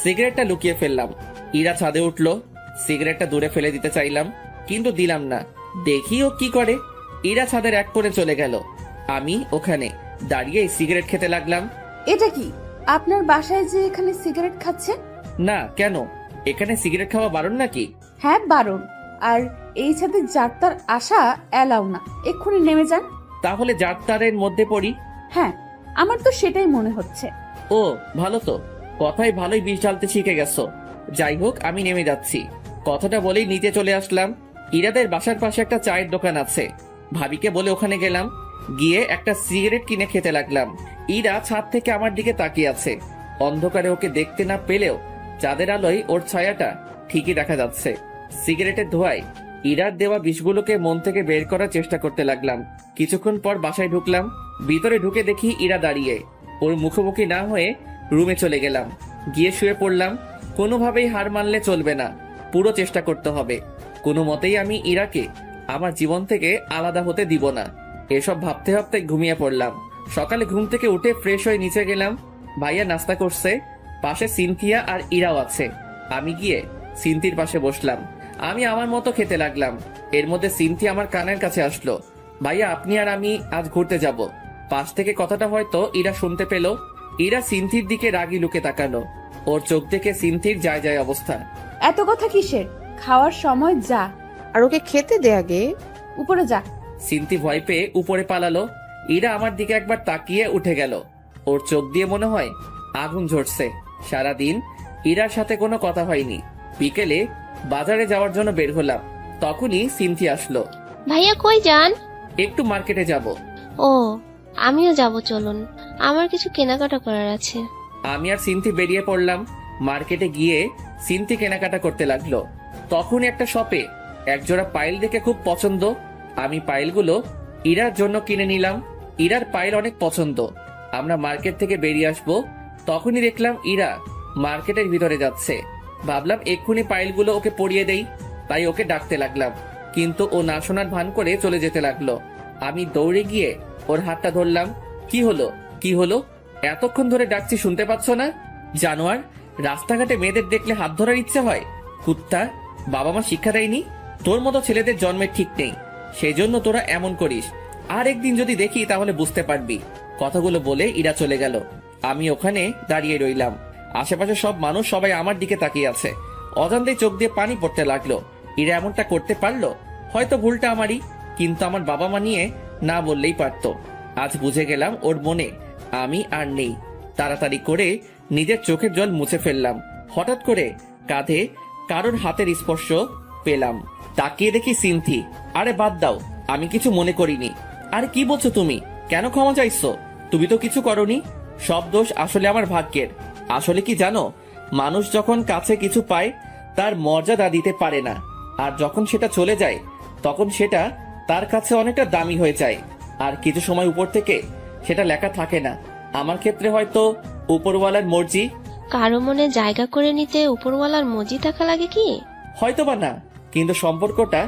সিগারেটটা লুকিয়ে ফেললাম। ইরা ছাদে উঠলো। সিগারেটটা দূরে ফেলে দিতে চাইলাম, কিন্তু দিলাম না। দেখি ও কি করে। ইরা ছাদের এক কোণে চলে গেল। আমি ওখানে দাঁড়িয়ে সিগারেট খেতে লাগলাম। এটা কি আপনার বাসায় যে এখানে সিগারেট খাচ্ছেন? না, কেন? এখানে সিগারেট খাওয়া বারণ নাকি? হ্যাঁ বারণ। আর এই ছাদে যাত্রার আশা এলাও না। এক্ষুনি নেমে যান। তাহলে যাত্রারের মধ্যে পড়ি। হ্যাঁ, আমার তো সেটাই মনে হচ্ছে। ও ভালো তো, কথায় ভালোই বিষ ঢালতে শিখে গেছো। যাই হোক, আমি নেমে যাচ্ছি। কথাটা বলেই নিচে চলে আসলাম। ইরাদের বাসার পাশে একটা চায়ের দোকান আছে। ভাবিকে বলে ওখানে গেলাম। গিয়ে একটা সিগারেট কিনে খেতে লাগলাম। ইরা ছাদ থেকে আমার দিকে তাকিয়ে আছে। অন্ধকারে ওকে দেখতে না পেলেও চাঁদের আলোয় ওর ছায়াটা ঠিকই দেখা যাচ্ছে। সিগারেটের ধোঁয়ায় ইরার দেওয়া বিষগুলোকে মন থেকে বের করার চেষ্টা করতে লাগলাম। কিছুক্ষণ পর বাসায় ঢুকলাম। ভিতরে ঢুকে দেখি ইরা দাঁড়িয়ে। ওর মুখোমুখি না হয়ে রুমে চলে গেলাম। গিয়ে শুয়ে পড়লাম। কোনোভাবেই হার মানলে চলবে না, পুরো চেষ্টা করতে হবে। কোনো মতেই আমি ইরাকে আমার জীবন থেকে আলাদা হতে দিব না। এসব ভাবতে ভাবতে ঘুমিয়ে পড়লাম। সকালে ঘুম থেকে উঠে ফ্রেশ হয়ে নিচে গেলাম। ভাইয়া নাস্তা করছে। পাশে সিনথিয়া আর ইরাও আছে। আমি গিয়ে সিনথির পাশে বসলাম। আমি আমার মতো খেতে লাগলাম। এর মধ্যে সিনথি আমার কানের কাছে আসলো। ভাইয়া, আপনি আর আমি আজ ঘুরতে যাব। পাশ থেকে কথাটা হয়তো ইরা শুনতে পেল। ইরা সিনথির দিকে রাগি লুকে তাকালো। ওর চোখ দেখে সিনথির যায় যায় অবস্থা। এত কথা কিসের? খাওয়ার সময় যা। আর ওকে খেতে দে আগে। উপরে যা। সিনথি ভয় পেয়ে উপরে পালালো। ইরা আমার দিকে একবার তাকিয়ে উঠে গেল। ওর চোখ দিয়ে মনে হয় আগুন ঝরছে। সারাদিন ইরার সাথে কোনো কথা হয়নি। বিকেলে বাজারে যাওয়ার জন্য বের হলাম। তখনই সিনথি আসলো। ভাইয়া কই যান? একটু মার্কেটে যাব। ও, আমিও যাব, চলুন। আমার কিছু কেনাকাটা করার আছে। আমি আর সিনথি বেরিয়ে পড়লাম। মার্কেটে গিয়ে সিনথি কেনাকাটা করতে লাগলো। তখনই একটা শপে একজোড়া পাইল দেখে খুব পছন্দ। আমি পাইলগুলো ইরার জন্য কিনে নিলাম। ইরার পাইল অনেক পছন্দ। আমরা মার্কেট থেকে বেরিয়ে আসবো, তখনই দেখলাম ইরা মার্কেটের ভিতরে যাচ্ছে। ভাবলাম এক্ষুনি পাইলগুলো ওকে পরিয়ে দেই, তাই ওকে ডাকতে লাগলাম। কিন্তু ও না শোনার ভান করে চলে যেতে লাগলো। আমি দৌড়ে গিয়ে ওর হাতটা ধরলাম। কি হলো, কি হলো? এতক্ষণ ধরে ডাকছি, শুনতে পাচ্ছ না? জানোয়ার, রাস্তাঘাটে মেয়েদের দেখলে হাত ধরার ইচ্ছে হয়? কুত্তা, বাবা মা শিক্ষা দেয়নি? তোর মতো ছেলেদের জন্মের ঠিক নেই, সেই জন্য তোরা এমন করিস। আর একদিন যদি দেখি তাহলে বুঝতে পারবি। কথাগুলো বলে ইরা চলে গেল। আমি ওখানে দাঁড়িয়ে রইলাম। আশেপাশে সব মানুষ সবাই আমার দিকে তাকিয়ে আছে। অজান্তেই চোখ দিয়ে পানি পড়তে লাগলো। ইরা এমনটা করতে পারলো? হয়তো ভুলটা আমারই, কিন্তু আমার বাবা মা নিয়ে না বললেই পারতো। আজ বুঝে গেলাম ওর মনে আমি আর নেই। তাড়াতাড়ি করে নিজের চোখের জল মুছে ফেললাম। হঠাৎ করে কাঁধে কারোর হাতের স্পর্শ পেলাম। তাকিয়ে দেখি সিনথি। আরে বাদ দাও, আমি কিছু মনে করিনি। আরে কি বলছো তুমি? কেন ক্ষমা চাইছো? তুমি তো কিছু করনি। সব দোষ আসলে আমার ভাগ্যের। আসলে কি জানো, মানুষ যখন কাছে কিছু পায় তার মর্যাদা দিতে পারে না, আর যখন সেটা চলে যায় তখন সেটা তার কাছে অনেকটা দামি হয়ে যায়। আর কিছু সময় উপর থেকে সেটা লেখা থাকে না। আমার ক্ষেত্রে হয়তো উপরওয়ালার মর্জি। কারো মনে জায়গা করে নিতে উপরওয়ালার মর্জি থাকা লাগে কি? হয়তোবা না, কিন্তু সম্পর্কটা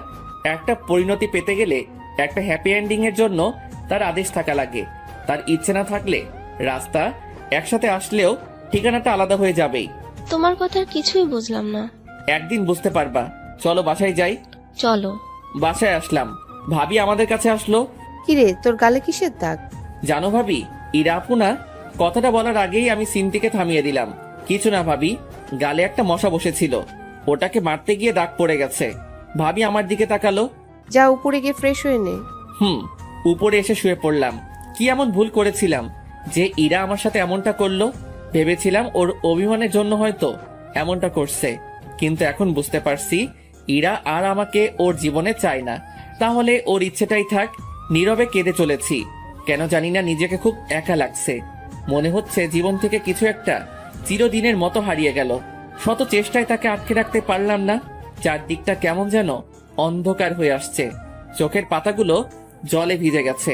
একটা পরিণতি পেতে গেলে একটা হ্যাপি এন্ডিং এর জন্য তার আদেশ থাকা লাগে। তার ইচ্ছে না থাকলে রাস্তা একসাথে আসলেও ঠিকানাটা আলাদা হয়ে যাবেই। তোমার কথার কিছুই বুঝলাম না। একদিন বুঝতে পারবা। চলো বাসায় যাই। চলো। বাসায় আসলাম। ভাবি আমাদের কাছে আসলো। কিরে, তোর গালে কিসের দাগ? জানো ভাবি, ইরা আপু না? কথাটা বলার আগেই আমি সিনথিকে থামিয়ে দিলাম। কিছু না ভাবি, গালে একটা মশা বসেছিল, ওটাকে মারতে গিয়ে দাগ পড়ে গেছে। ভাবি আমার দিকে তাকালো। যা উপরে গিয়ে ফ্রেশ হয়ে নে। উপরে এসে শুয়ে পড়লাম। কি এমন ভুল করেছিলাম যে ইরা আমার সাথে এমনটা করলো? ভেবেছিলাম ওর অভিমানের জন্য হয়তো এমনটা করছে, কিন্তু এখন বুঝতে পারছি ইরা আর আমাকে ওর জীবনে চায় না। তাহলে ওর ইচ্ছেটাই থাক। নীরবে কেঁদে চলেছি। কেন জানি না নিজেকে খুব একা লাগছে। মনে হচ্ছে জীবন থেকে কিছু একটা চিরদিনের মতো হারিয়ে গেল। শত চেষ্টায় তাকে আটকে রাখতে পারলাম না। চারদিকটা কেমন যেন অন্ধকার হয়ে আসছে। চোখের পাতাগুলো জলে ভিজে গেছে।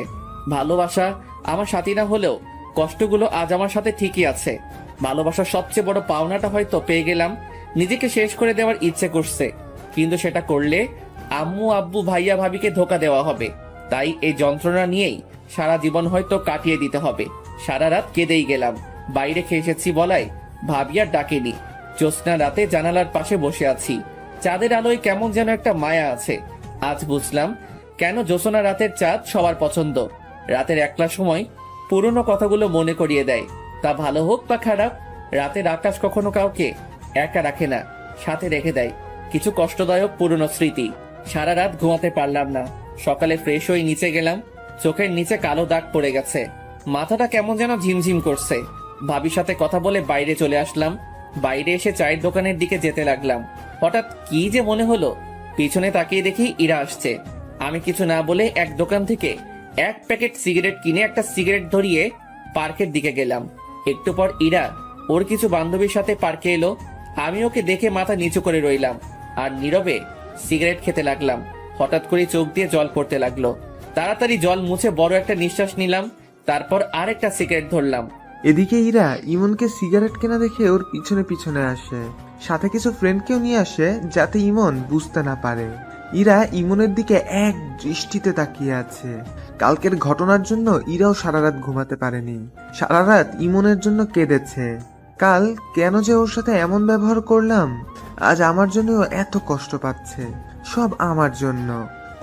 ভালোবাসা আমার সাথী না হলেও কষ্টগুলো আজ আমার সাথে ঠিকই আছে। ভালোবাসার সবচেয়ে বড় পাওনাটা হয়তো পেয়ে গেলাম। নিজেকে শেষ করে দেওয়ার ইচ্ছে করছে, কিন্তু সেটা করলে আম্মু আব্বু ভাইয়া ভাবিকে ধোকা দেওয়া হবে। তাই এই যন্ত্রণা নিয়েই সারা জীবন হয়তো কাটিয়ে দিতে হবে। সারা রাত কেঁদেই গেলাম। বাইরে খেয়ে এসেছি বলাই ভাবি আর ডাকেনি। জ্যোৎস্না রাতে জানালার পাশে বসে আছি। চাঁদের আলোয় কেমন যেন একটা মায়া আছে। আজ বুঝলাম কেন জ্যোৎস্না রাতের চাঁদ সবার পছন্দ। রাতের একলা সময় পুরনো কথাগুলো মনে করিয়ে দেয়। তা ভালো হোক বা খারাপ, রাতের আকাশ কখনো কাউকে একা রাখে না, সাথে রেখে দেয় কিছু কষ্টদায়ক পুরনো স্মৃতি। সারা রাত ঘুমাতে পারলাম না। সকালে ফ্রেশ হয়ে নিচে গেলাম। চোখের নিচে কালো দাগ পড়ে গেছে। মাথাটা কেমন যেন ঝিমঝিম করছে। ভাবির সাথে কথা বলে বাইরে চলে আসলাম। বাইরে এসে চায়ের দোকানের দিকে যেতে লাগলাম। হঠাৎ কি যে মনে হলো, পিছনে তাকিয়ে দেখি ইরা আসছে। আমি কিছু না বলে এক দোকান থেকে এক প্যাকেট সিগারেট কিনে একটা সিগারেট ধরিয়ে পার্কের দিকে গেলাম। একটু পর ইরা ওর কিছু বান্ধবীর সাথে পার্কে এলো। আমি ওকে দেখে মাথা নিচু করে রইলাম আর নীরবে সিগারেট খেতে লাগলাম। হঠাৎ করে চোখ দিয়ে জল পড়তে লাগলো। তাড়াতাড়ি জল মুছে বড় একটা নিঃশ্বাস নিলাম। তারপর আরেকটা সিগারেট ধরলাম। এদিকে ইরা ইমনকে সিগারেট কেনা দেখে ওর পিছনে পিছনে আসে, সাথে কিছু ফ্রেন্ডকেও নিয়ে আসে যাতে ইমন বুঝতে না পারে। ইরা ইমনের দিকে এক দৃষ্টিতে তাকিয়ে আছে। কালকের ঘটনার জন্য ইরাও সারা রাত ঘুমাতে পারেনি। সারা রাত ইমনের জন্য কেঁদেছে। কাল কেন যে ওর সাথে এমন ব্যবহার করলাম, আজ আমার জন্য এত কষ্ট পাচ্ছে। সব আমার জন্য।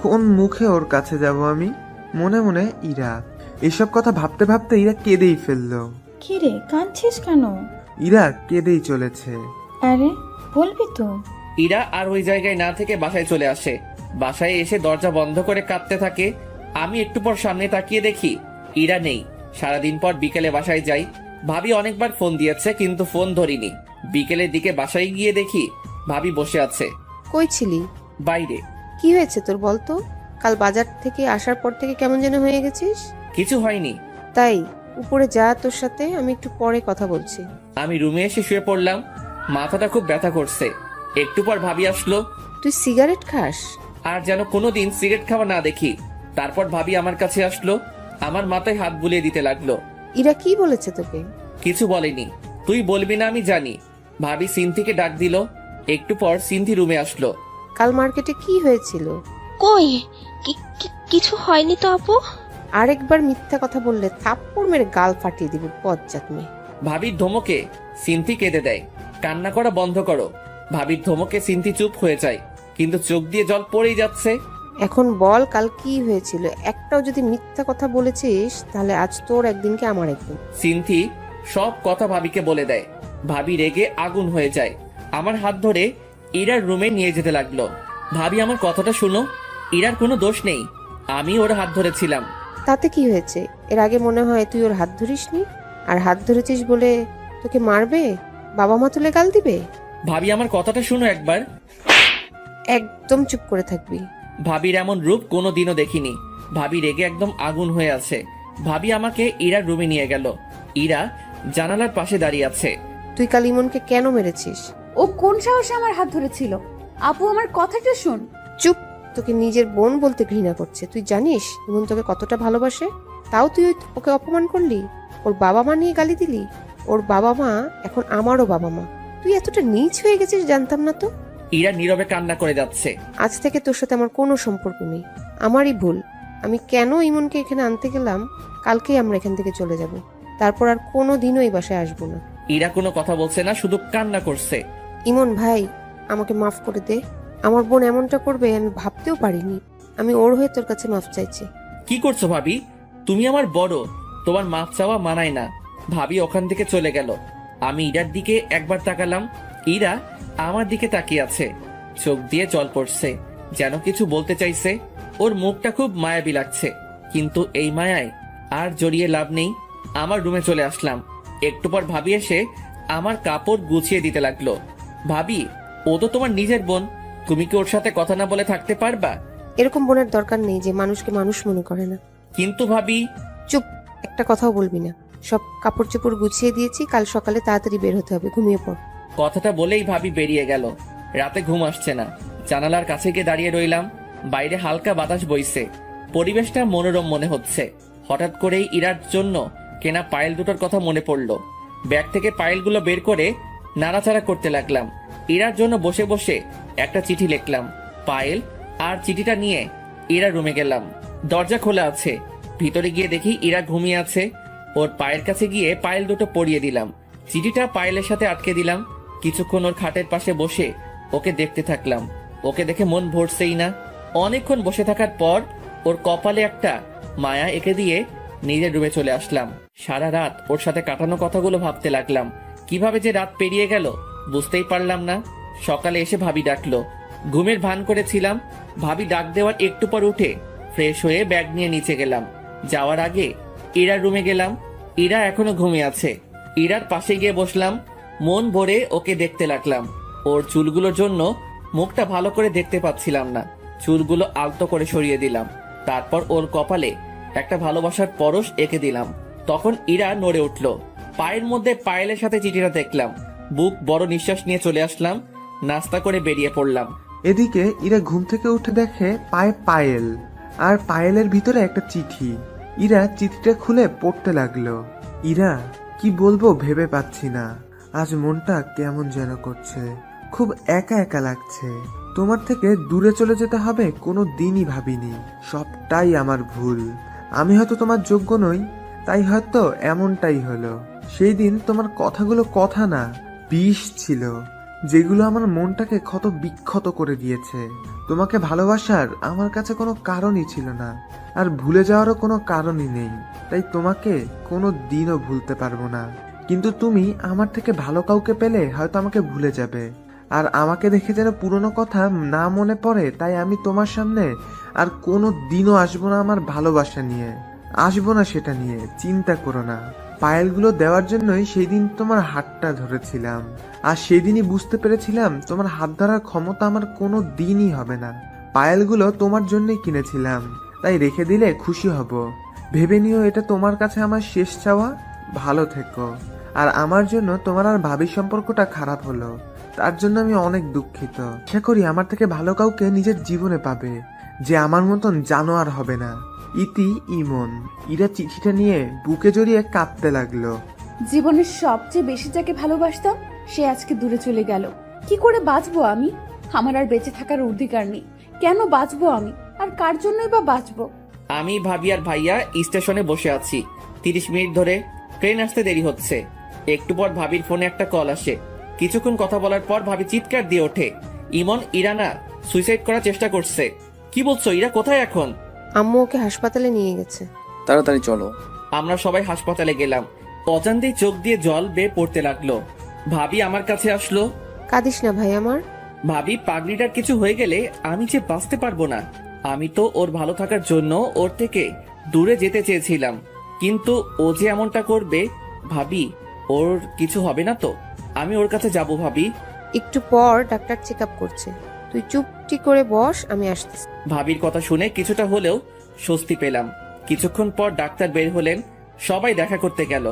কোন মুখে ওর কাছে যাব আমি? মনে মনে ইরা। এসব কথা ভাবতে ভাবতে ইরা কেঁদেই ফেললো। কি রে, কাঁদছিস কেন? ইরা কেঁদেই চলেছে। আরে বলবি তো? ইরা আর ওই জায়গায় না থেকে বাসায় চলে আসে। বাসায় এসে দরজা বন্ধ করে কাঁদতে থাকে। আমি একটু পর সামনে তাকিয়ে দেখি ইরা নেই। সারাদিন পর বিকেলে বাসায় যাই। ভাবি অনেকবার ফোন দিয়েছে কিন্তু ফোন ধরিনি। বিকেলের দিকে বাসায় গিয়ে দেখি ভাবি বসে আছে। কই ছিলি? বাইরে। কি হয়েছে তোর বলতো? কাল বাজার থেকে আসার পর থেকে কেমন যেন হয়ে গেছিস। কিছু হয়নি। তাই উপরে যা, তোর সাথে আমি একটু পরে কথা বলছি। আমি রুমে এসে শুয়ে পড়লাম। মাথাটা খুব ব্যথা করছে। একটু পর ভাবি আসলো। তুই সিগারেট খাস? আর যেন কোনোদিন সিগারেট খাওয়া না দেখি। তারপর ভাবি আমার কাছে আসলো। আমার মাথায় হাত বুলিয়ে দিতে লাগলো। ইরা কি বলেছে তোকে? কিছু বলেনি। তুই বলবি না আমি জানি। ভাবি সিনথিকে ডাক দিল। একটু পর সিনথি রুমে আসলো। কাল মার্কেটে কি হয়েছিল? কই কিছু হয়নি তো আপু। আরেকবার মিথ্যা কথা বললে থাপ্পড় মেরে গাল ফাটিয়ে দিব, বজ্জাত মেয়ে। ভাবির ধমকে সিনথি কেঁদে দেয়। কান্না করা বন্ধ করো। ভাবির ধমকে সিনথি চুপ হয়ে যায়, কিন্তু চোখ দিয়ে জল পড়েই যাচ্ছে। এখন বল কাল কি হয়েছিল? একটাও যদি মিথ্যা কথা বলেছিস তাহলে আজ তোর একদিনকে আমার একদিন। সিনথি সব কথা ভাবিকে বলে দেয়। ভাবি রেগে আগুন হয়ে যায়। আমার হাত ধরে ইরার রুমে নিয়ে যেতে লাগলো। ভাবি আমার কথাটা শুনো, ইরার কোনো দোষ নেই। আমি ওর হাত ধরেছিলাম। তাতে কি হয়েছে? এর আগে মনে হয় তুই ওর হাত ধরিসনি, আর হাত ধরেছিস বলে তোকে মারবে, বাবা মা তুলে গাল দিবে। ভাবি আমার কথাটা শুনো একবার। একদম চুপ করে থাকবি। ভাবির এমন রূপ কোনোদিনও দেখিনি। ভাবি রেগে একদম আগুন হয়ে আছে। ভাবি আমাকে ইরার রুমে নিয়ে গেল। ইরা জানালার পাশে দাঁড়িয়ে আছে। তুই কাল ইমনকে কেন মেরেছিস? ও কোন সাহসে আমার হাত ধরেছিল? আপু আমার কথাটা শোন। চুপ। তোকে নিজের বোন বলতে ঘৃণা করছে। তুই জানিস ইমন তোকে কতটা ভালোবাসে? তাও তুই ওকে অপমান করলি, ওর বাবা মা নিয়ে গালি দিলি। ওর বাবা মা এখন আমারও বাবা মা। তুই এতটা নীচ হয়ে গেছিস জানতাম না তো। ইরা নীরবে কান্না করে যাচ্ছে। আজ থেকে তোর সাথে আমার কোনো সম্পর্ক নেই। আমারই ভুল। আমি কেন ইমনকে এখানে আনতে গেলাম, কালকেই আমরা এখান থেকে চলে যাব। তারপর আর কোনো দিনও এই বাসায় আসবো না। ইরা কোনো কথা বলছে না, শুধু কান্না করছে। ইমন ভাই, আমাকে মাফ করে দে। আমার বোন এমনটা করবে আমি ভাবতেও পারিনি। আমি ওর হয়ে তোর কাছে মাফ চাইছি। কি করছো ভাবি? তুমি আমার বড়, তোমার মাফ চাওয়া মানায় না। ভাবি ওখান থেকে চলে গেল। আমি ইরার দিকে একবার তাকালাম। ইরা আমার দিকে তাকিয়ে আছে। চোখ দিয়ে জল পড়ছে, যেন কিছু বলতে চাইছে। ওর মুখটা খুব মায়াবী লাগছে, কিন্তু এই মায়ায় আর জড়িয়ে লাভ নেই। আমার রুমে চলে আসলাম। একটু পর ভাবি এসে আমার কাপড় গুছিয়ে দিতে লাগলো। ভাবি, ও তো তোমার নিজের বোন, তুমি কি ওর সাথে কথা না বলে থাকতে পারবা? এরকম বোনের দরকার নেই যে মানুষকে মানুষ মনে করে না। কিন্তু ভাবি, চুপ, একটা কথাও বলবি না। সব কাপড় চোপড় গুছিয়ে দিয়েছি, কাল সকালে তাড়াতাড়ি বের হতে হবে, ঘুমিয়ে পড়। কথাটা বলেই ভাবি বেরিয়ে গেল। রাতে ঘুম আসছে না, জানালার কাছে গিয়ে দাঁড়িয়ে রইলাম। বাইরে হালকা বাতাস বইছে, পরিবেশটা মনোরম মনে হচ্ছে। হঠাৎ করেই ইরার জন্য কেনা পায়েল দুটোর কথা মনে পড়লো। ব্যাগ থেকে পায়েলগুলো বের করে নাড়াচাড়া করতে লাগলাম। ইরার জন্য বসে বসে একটা চিঠি লিখলাম। পায়েল আর চিঠিটা নিয়ে ইরার রুমে গেলাম। দরজা খোলা আছে, ভিতরে গিয়ে দেখি ইরা ঘুমিয়ে আছে। ওর পায়ের কাছে গিয়ে পায়েল দুটো পরিয়ে দিলাম। চিঠিটা পায়েলের সাথে আটকে দিলাম। কিছুক্ষণ ওর খাটের পাশে বসে ওকে দেখতে থাকলাম। ওকে দেখে মন ভরছেই না। অনেকক্ষণ বসে থাকার পর ওর কপালে একটা মায়া এঁকে দিয়ে নিজের রুমে চলে আসলাম। সারা রাত ওর সাথে কাটানো কথাগুলো ভাবতে লাগলাম। কিভাবে যে রাত পেরিয়ে গেল বুঝতেই পারলাম না। সকালে এসে ভাবি ডাকলো, ঘুমের ভান করেছিলাম। ভাবি ডাক দেওয়ার একটু পর উঠে ফ্রেশ হয়ে ব্যাগ নিয়ে নিচে গেলাম। যাওয়ার আগে ইরার রুমে গেলাম। ইরা এখনো ঘুমিয়ে আছে। ইরার পাশে গিয়ে বসলাম, মন ভরে ওকে দেখতে লাগলাম। ওর চুলগুলোর জন্য মুখটা ভালো করে দেখতে পাচ্ছিলাম না। চুলগুলো আলতো করে সরিয়ে দিলাম। তারপর ওর কপালে একটা ভালোবাসার পরশ এঁকে দিলাম। তখন ইরা নড়ে উঠল। পায়ের মধ্যে পায়েলের সাথে চিঠিটা দেখলাম। বুক বড় নিঃশ্বাস নিয়ে চলে আসলাম। নাস্তা করে বেরিয়ে পড়লাম। এদিকে ইরা ঘুম থেকে উঠে দেখে পায়ে পায়েল, আর পায়েলের ভিতরে একটা চিঠি। ইরা চিঠিটা খুলে পড়তে লাগলো। ইরা, কি বলবো ভেবে পাচ্ছি না। আজ মনটা কেমন যেন করছে, খুব একা একা লাগছে। তোমার থেকে দূরে চলে যেতে হবে কোনো দিনই ভাবিনি। সবটাই আমার ভুল। আমি হয়তো তোমার যোগ্য নই, তাই হয়তো এমনটাই হলো। সেই দিন তোমার কথাগুলো কথা না, বিষ ছিল, যেগুলো আমার মনটাকে ক্ষত বিক্ষত করে দিয়েছে। তোমাকে ভালোবাসার আমার কাছে কোনো কারণই ছিল না, আর ভুলে যাওয়ারও কোনো কারণই নেই। তাই তোমাকে কোনো দিনও ভুলতে পারবো না। কিন্তু তুমি আমার থেকে ভালো কাউকে পেলে হয়তো আমাকে ভুলে যাবে। আর আমাকে দেখে যেন পুরনো কথা না মনে পড়ে, তাই আমি তোমার সামনে আর কোনো দিনও আসবো না আমার ভালোবাসা নিয়ে। আসবো না সেটা নিয়ে, চিন্তা করো না। পায়েলগুলো দেওয়ার জন্যই সেই দিন তোমার হাতটা ধরেছিলাম, আর সেদিনই বুঝতে পেরেছিলাম তোমার হাত ধরার ক্ষমতা আমার কোনো দিনই হবে না। পায়েলগুলো তোমার জন্যই কিনেছিলাম, তাই রেখে দিলে খুশি হব। ভেবে নিও এটা তোমার কাছে আমার শেষ চাওয়া। ভালো থেকো। আর আমার জন্য তোমার আর ভাবির সম্পর্কটা খারাপ হলো, তার জন্য আমি অনেক দুঃখিত। আশা করি আমার থেকে ভালো কাউকে নিজের জীবনে পাবে, যে আমার মতন জানোয়ার হবে না। ইতি ইমন। ইরা চিঠিটা নিয়ে বুকে জড়িয়ে কাঁদতে লাগলো। জীবনের সবচেয়ে বেশি যাকে ভালোবাসতাম সে আজকে দূরে চলে গেল। কি করে বাঁচবো আমি? আমার আর বেঁচে থাকার অধিকার নেই। কেন বাঁচবো আমি? আর কার জন্যই বা বাঁচবো? আমি, ভাবি আর ভাইয়া স্টেশনে বসে আছি। 30 মিনিট ধরে ট্রেন আসতে দেরি হচ্ছে। একটু পর ভাবির ফোনে একটা কল আসে। কিছুক্ষণ কথা বলার পর ভাবি চিৎকার দিয়ে ওঠে, ইমন ইরানা সুইসাইড করার চেষ্টা করছে। কি বলছো? ইরা কোথায় এখন? আম্মু ওকে হাসপাতালে নিয়ে গেছে। তাড়াতাড়ি চলো। আমরা সবাই হাসপাতালে গেলাম। অজান্তেই চোখ দিয়ে জল বেয়ে পড়তে লাগলো। ভাবি আমার কাছে আসলো। কাঁদিস না ভাই আমার। ভাবি, পাগলিটার কিছু হয়ে গেলে আমি যে বাঁচতে পারবো না। আমি তো ওর ভালো থাকার জন্য ওর থেকে দূরে যেতে চেয়েছিলাম, কিন্তু ও যে এমনটা করবে। ভাবি, ওর কিছু হবে না তো? আমি ওর কাছে যাব ভাবি। একটু পর ডাক্তার চেক আপ করছে, তুই চুপটি করে বস, আমি আসতেছি। ভাবির কথা শুনে কিছুটা হলেও স্বস্তি পেলাম। কিছুক্ষণ পর ডাক্তার বের হলেন। সবাই দেখা করতে গেল।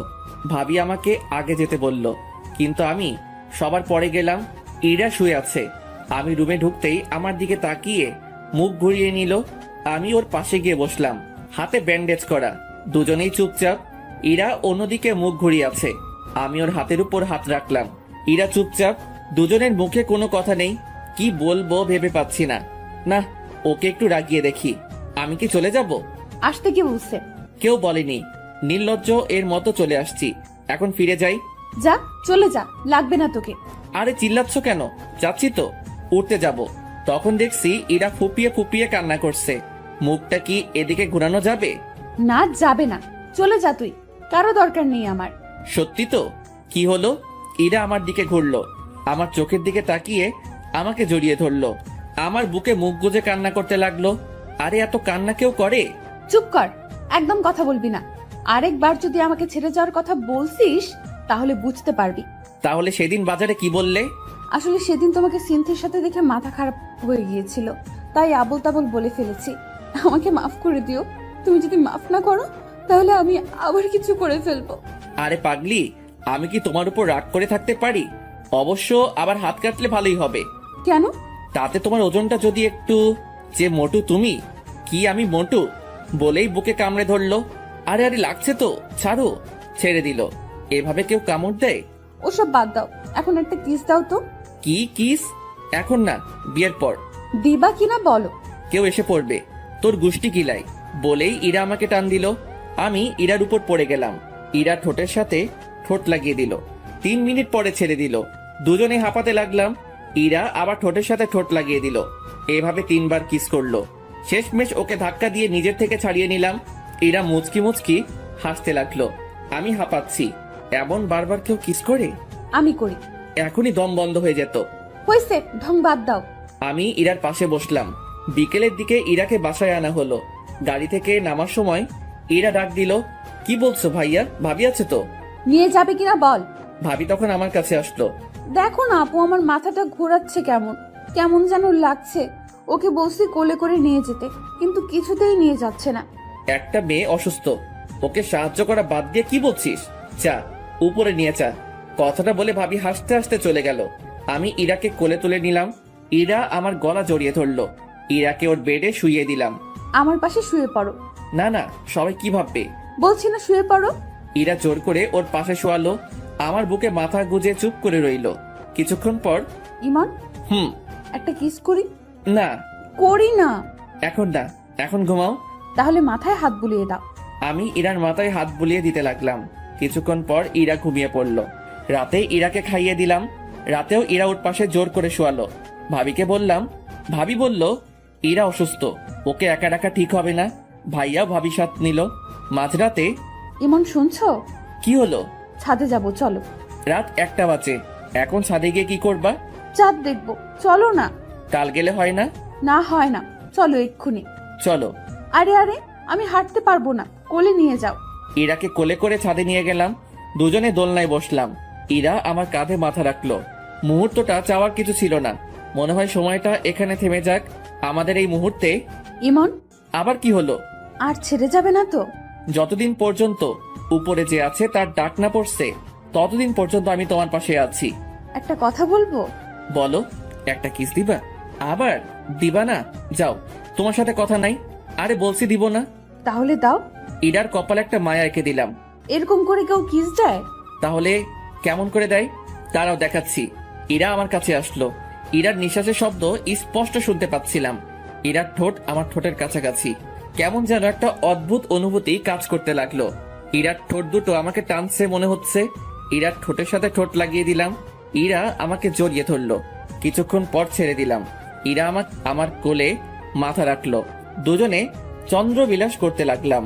ভাবি আমাকে আগে যেতে বলল, কিন্তু আমি সবার পরে গেলাম। ইরা শুয়ে আছে। আমি রুমে ঢুকতেই আমার দিকে তাকিয়ে মুখ ঘুরিয়ে নিল। আমি ওর পাশে গিয়ে বসলাম। হাতে ব্যান্ডেজ করা, দুজনেই চুপচাপ। ইরা অন্যদিকে মুখ ঘুরিয়ে আছে। আমি ওর হাতের উপর হাত রাখলাম। ইরা চুপচাপ। দুজনের মুখে কোনো কথা নেই। কি বলবো ভেবে পাচ্ছি না। না, ওকে একটু রাগিয়ে দেখি। আমি কি চলে যাব? আসতে কি বলছে? কেউ বলেনি। নির্লজ্জ এর মতো চলে আসছি। এখন ফিরে যাই। যা, চলে যা, লাগবে না তোকে। আরে চিল্লাচ্ছ কেন? যাচ্ছি তো, উঠতে যাব। তখন দেখছি ইরা ফুপিয়ে ফুপিয়ে কান্না করছে। মুখটা কি এদিকে ঘোরানো যাবে? না, যাবে না। চলে যা তুই, কারো দরকার নেই আমার। সত্যি তো? কি হলো? ইরা আমার দিকে ঘুরলো, আমার চোখের দিকে তাকিয়ে আমাকে জড়িয়ে ধরলো। আমার বুকে মুখ গুজে কান্না করতে লাগলো। আরে এত কান্না কেউ করে? চুপ কর, একদম কথা বলবি না। আরেকবার যদি আমাকে ছেড়ে যাওয়ার কথা বলছিস তাহলে বুঝতে পারবি। তাহলে সেদিন বাজারে কি বললে? আসলে সেদিন তোমাকে সিনথির সাথে দেখে মাথা খারাপ হয়ে গিয়েছিল, তাই আবল তাবল বলে ফেলেছি। আমাকে মাফ করে দিও। তুমি যদি মাফ না করো তাহলে আমি আবার কিছু করে ফেলবো। আরে পাগলি, আমি কি তোমার উপর রাগ করে থাকতে পারি? অবশ্য আবার হাত কাটলে ভালোই হবে। কেন? তাতে তোমার ওজনটা যদি একটু, যে মোটু তুমি, কি আমি মোটু বলেই বুকে কামড়ে ধরলো। আরে আরে লাগছে তো, ছাড়ো। ছেড়ে দিল। এভাবে কেউ কামড় দেয়? ওসব বাদ দাও, এখন একটা কিস দাও তো। কি কিস? এখন না, বিয়ের পর। দিবা কিনা বলো। কেউ এসে পড়বে, তোর গুষ্টি কিলাই বলেই ইরা আমাকে টান দিল। আমি ইরার উপর পড়ে গেলাম। ইরা ঠোঁটের সাথে ঠোঁট লাগিয়ে দিল। 3 মিনিট পরে ছেড়ে দিল। দুজনে হাঁপাতে লাগলাম। ইরা আবার ঠোঁটের সাথে ঠোঁট লাগিয়ে দিল। এভাবে 3 বার কিস করলো। শেষমেশ ওকে ধাক্কা দিয়ে নিজের থেকে ছাড়িয়ে নিলাম। ইরা মুচকি মুচকি হাসতে লাগলো। আমি হাঁপাচ্ছি। এমন বারবার কেউ কিস করে? আমি করি। এখনই দম বন্ধ হয়ে যেত। হয়েছে, ঢং বাদ দাও। আমি ইরার পাশে বসলাম। বিকেলের দিকে ইরাকে বাসায় আনা হলো। গাড়ি থেকে নামার সময় ইরা ডাক দিল, কি বলছো ভাইয়া, ভাবি আছে তো? নিয়ে যাবে কিনা বল। ভাবি তখন আমার কাছে আসলো। দেখো না আপু, আমার মাথাটা ঘোরাচ্ছে, কেমন কেমন যেন লাগছে। ওকে বলছি কোলে করে নিয়ে যেতে, কিন্তু কিছুতেই নিয়ে যাচ্ছে না। একটা মেয়ে অসুস্থ, ওকে সাহায্য করা বাদ দিয়ে কি বলছিস? চা উপরে নিয়ে চা। কথাটা বলে ভাবি হাসতে হাসতে চলে গেল। আমি ইরাকে কোলে তুলে নিলাম। ইরা আমার গলা জড়িয়ে ধরলো। ইরাকে ওর বেডে শুইয়ে দিলাম। আমার পাশে শুয়ে পড়ো। না না, সবাই কি ভাববে? বলছি না শুয়ে পড়ো। ইরা জোর করে ওর পাশে শোয়ালো। আমার বুকে মাথা গুজে চুপ করে রইলো। কিছুক্ষণ পর, ইমন, হুম, একটা কিস করি। না করি না। এখন না, এখন ঘুমাও। তাহলে মাথায় হাত বুলিয়ে দাও। আমি ইরার মাথায় হাত বুলিয়ে দিতে লাগলাম। কিছুক্ষণ পর ইরা ঘুমিয়ে পড়লো। রাতে ইরাকে খাইয়ে দিলাম। রাতেও ইরা ওর পাশে জোর করে শোয়ালো। ভাবিকে বললাম। ভাবি বলল, ইরা অসুস্থ, ওকে একা রাখা ঠিক হবে না। ভাইয়াও ভাবি সাথ নিল। মাঝরাতে, ইমন শুনছো? কি হলো? ছাদে যাব, চলো। রাত 1টা বাজে। এখন ছাদে গিয়ে কি করবা? চাঁদ দেখবো, চলো না। কাল গেলে হয় না? না হয় না, চলো এক্ষুনি। চলো। আরে আরে, আমি হাঁটতে পারবো না, কোলে নিয়ে যাও। ইরাকে কোলে করে ছাদে নিয়ে গেলাম। দুজনে দোলনায় বসলাম। ইরা আমার কাঁধে মাথা রাখলো। মুহূর্তটা চাওয়ার কিছু ছিল না। মনে হয় সময়টা এখানে থেমে যাক, আমাদের এই মুহূর্তে। ইমন, আবার কি হলো? আর ছেড়ে যাবে না তো? যতদিন পর্যন্ত উপরে যে আছে তার ডাক না পড়ছে, ততদিন পর্যন্ত আমি তোমার পাশে আছি। একটা কথা বলবো। বলো। একটা কিস দিবা? আবার দিবা না? যাও, তোমার সাথে কথা নাই। আরে বলছি দিব না। তাহলে দাও। ইরার কপালে একটা মায়া এঁকে দিলাম। এরকম করে কেউ কিস দেয়? তাহলে কেমন করে দেয়? তারাও দেখাচ্ছি। ইরা আমার কাছে আসলো। ইরার নিঃশ্বাসের শব্দ স্পষ্ট শুনতে পাচ্ছিলাম। ইরার ঠোঁট আমার ঠোঁটের কাছাকাছি। কেমন যেন একটা অদ্ভুত অনুভূতি কাজ করতে লাগলো। ইরার ঠোঁট দুটো আমাকে টানছে মনে হচ্ছে। ইরার ঠোঁটের সাথে ঠোঁট লাগিয়ে দিলাম। ইরা আমাকে জড়িয়ে ধরলো। কিছুক্ষণ পর ছেড়ে দিলাম। ইরা আমার কোলে মাথা রাখলো। দুজনে চন্দ্রবিলাস করতে লাগলাম।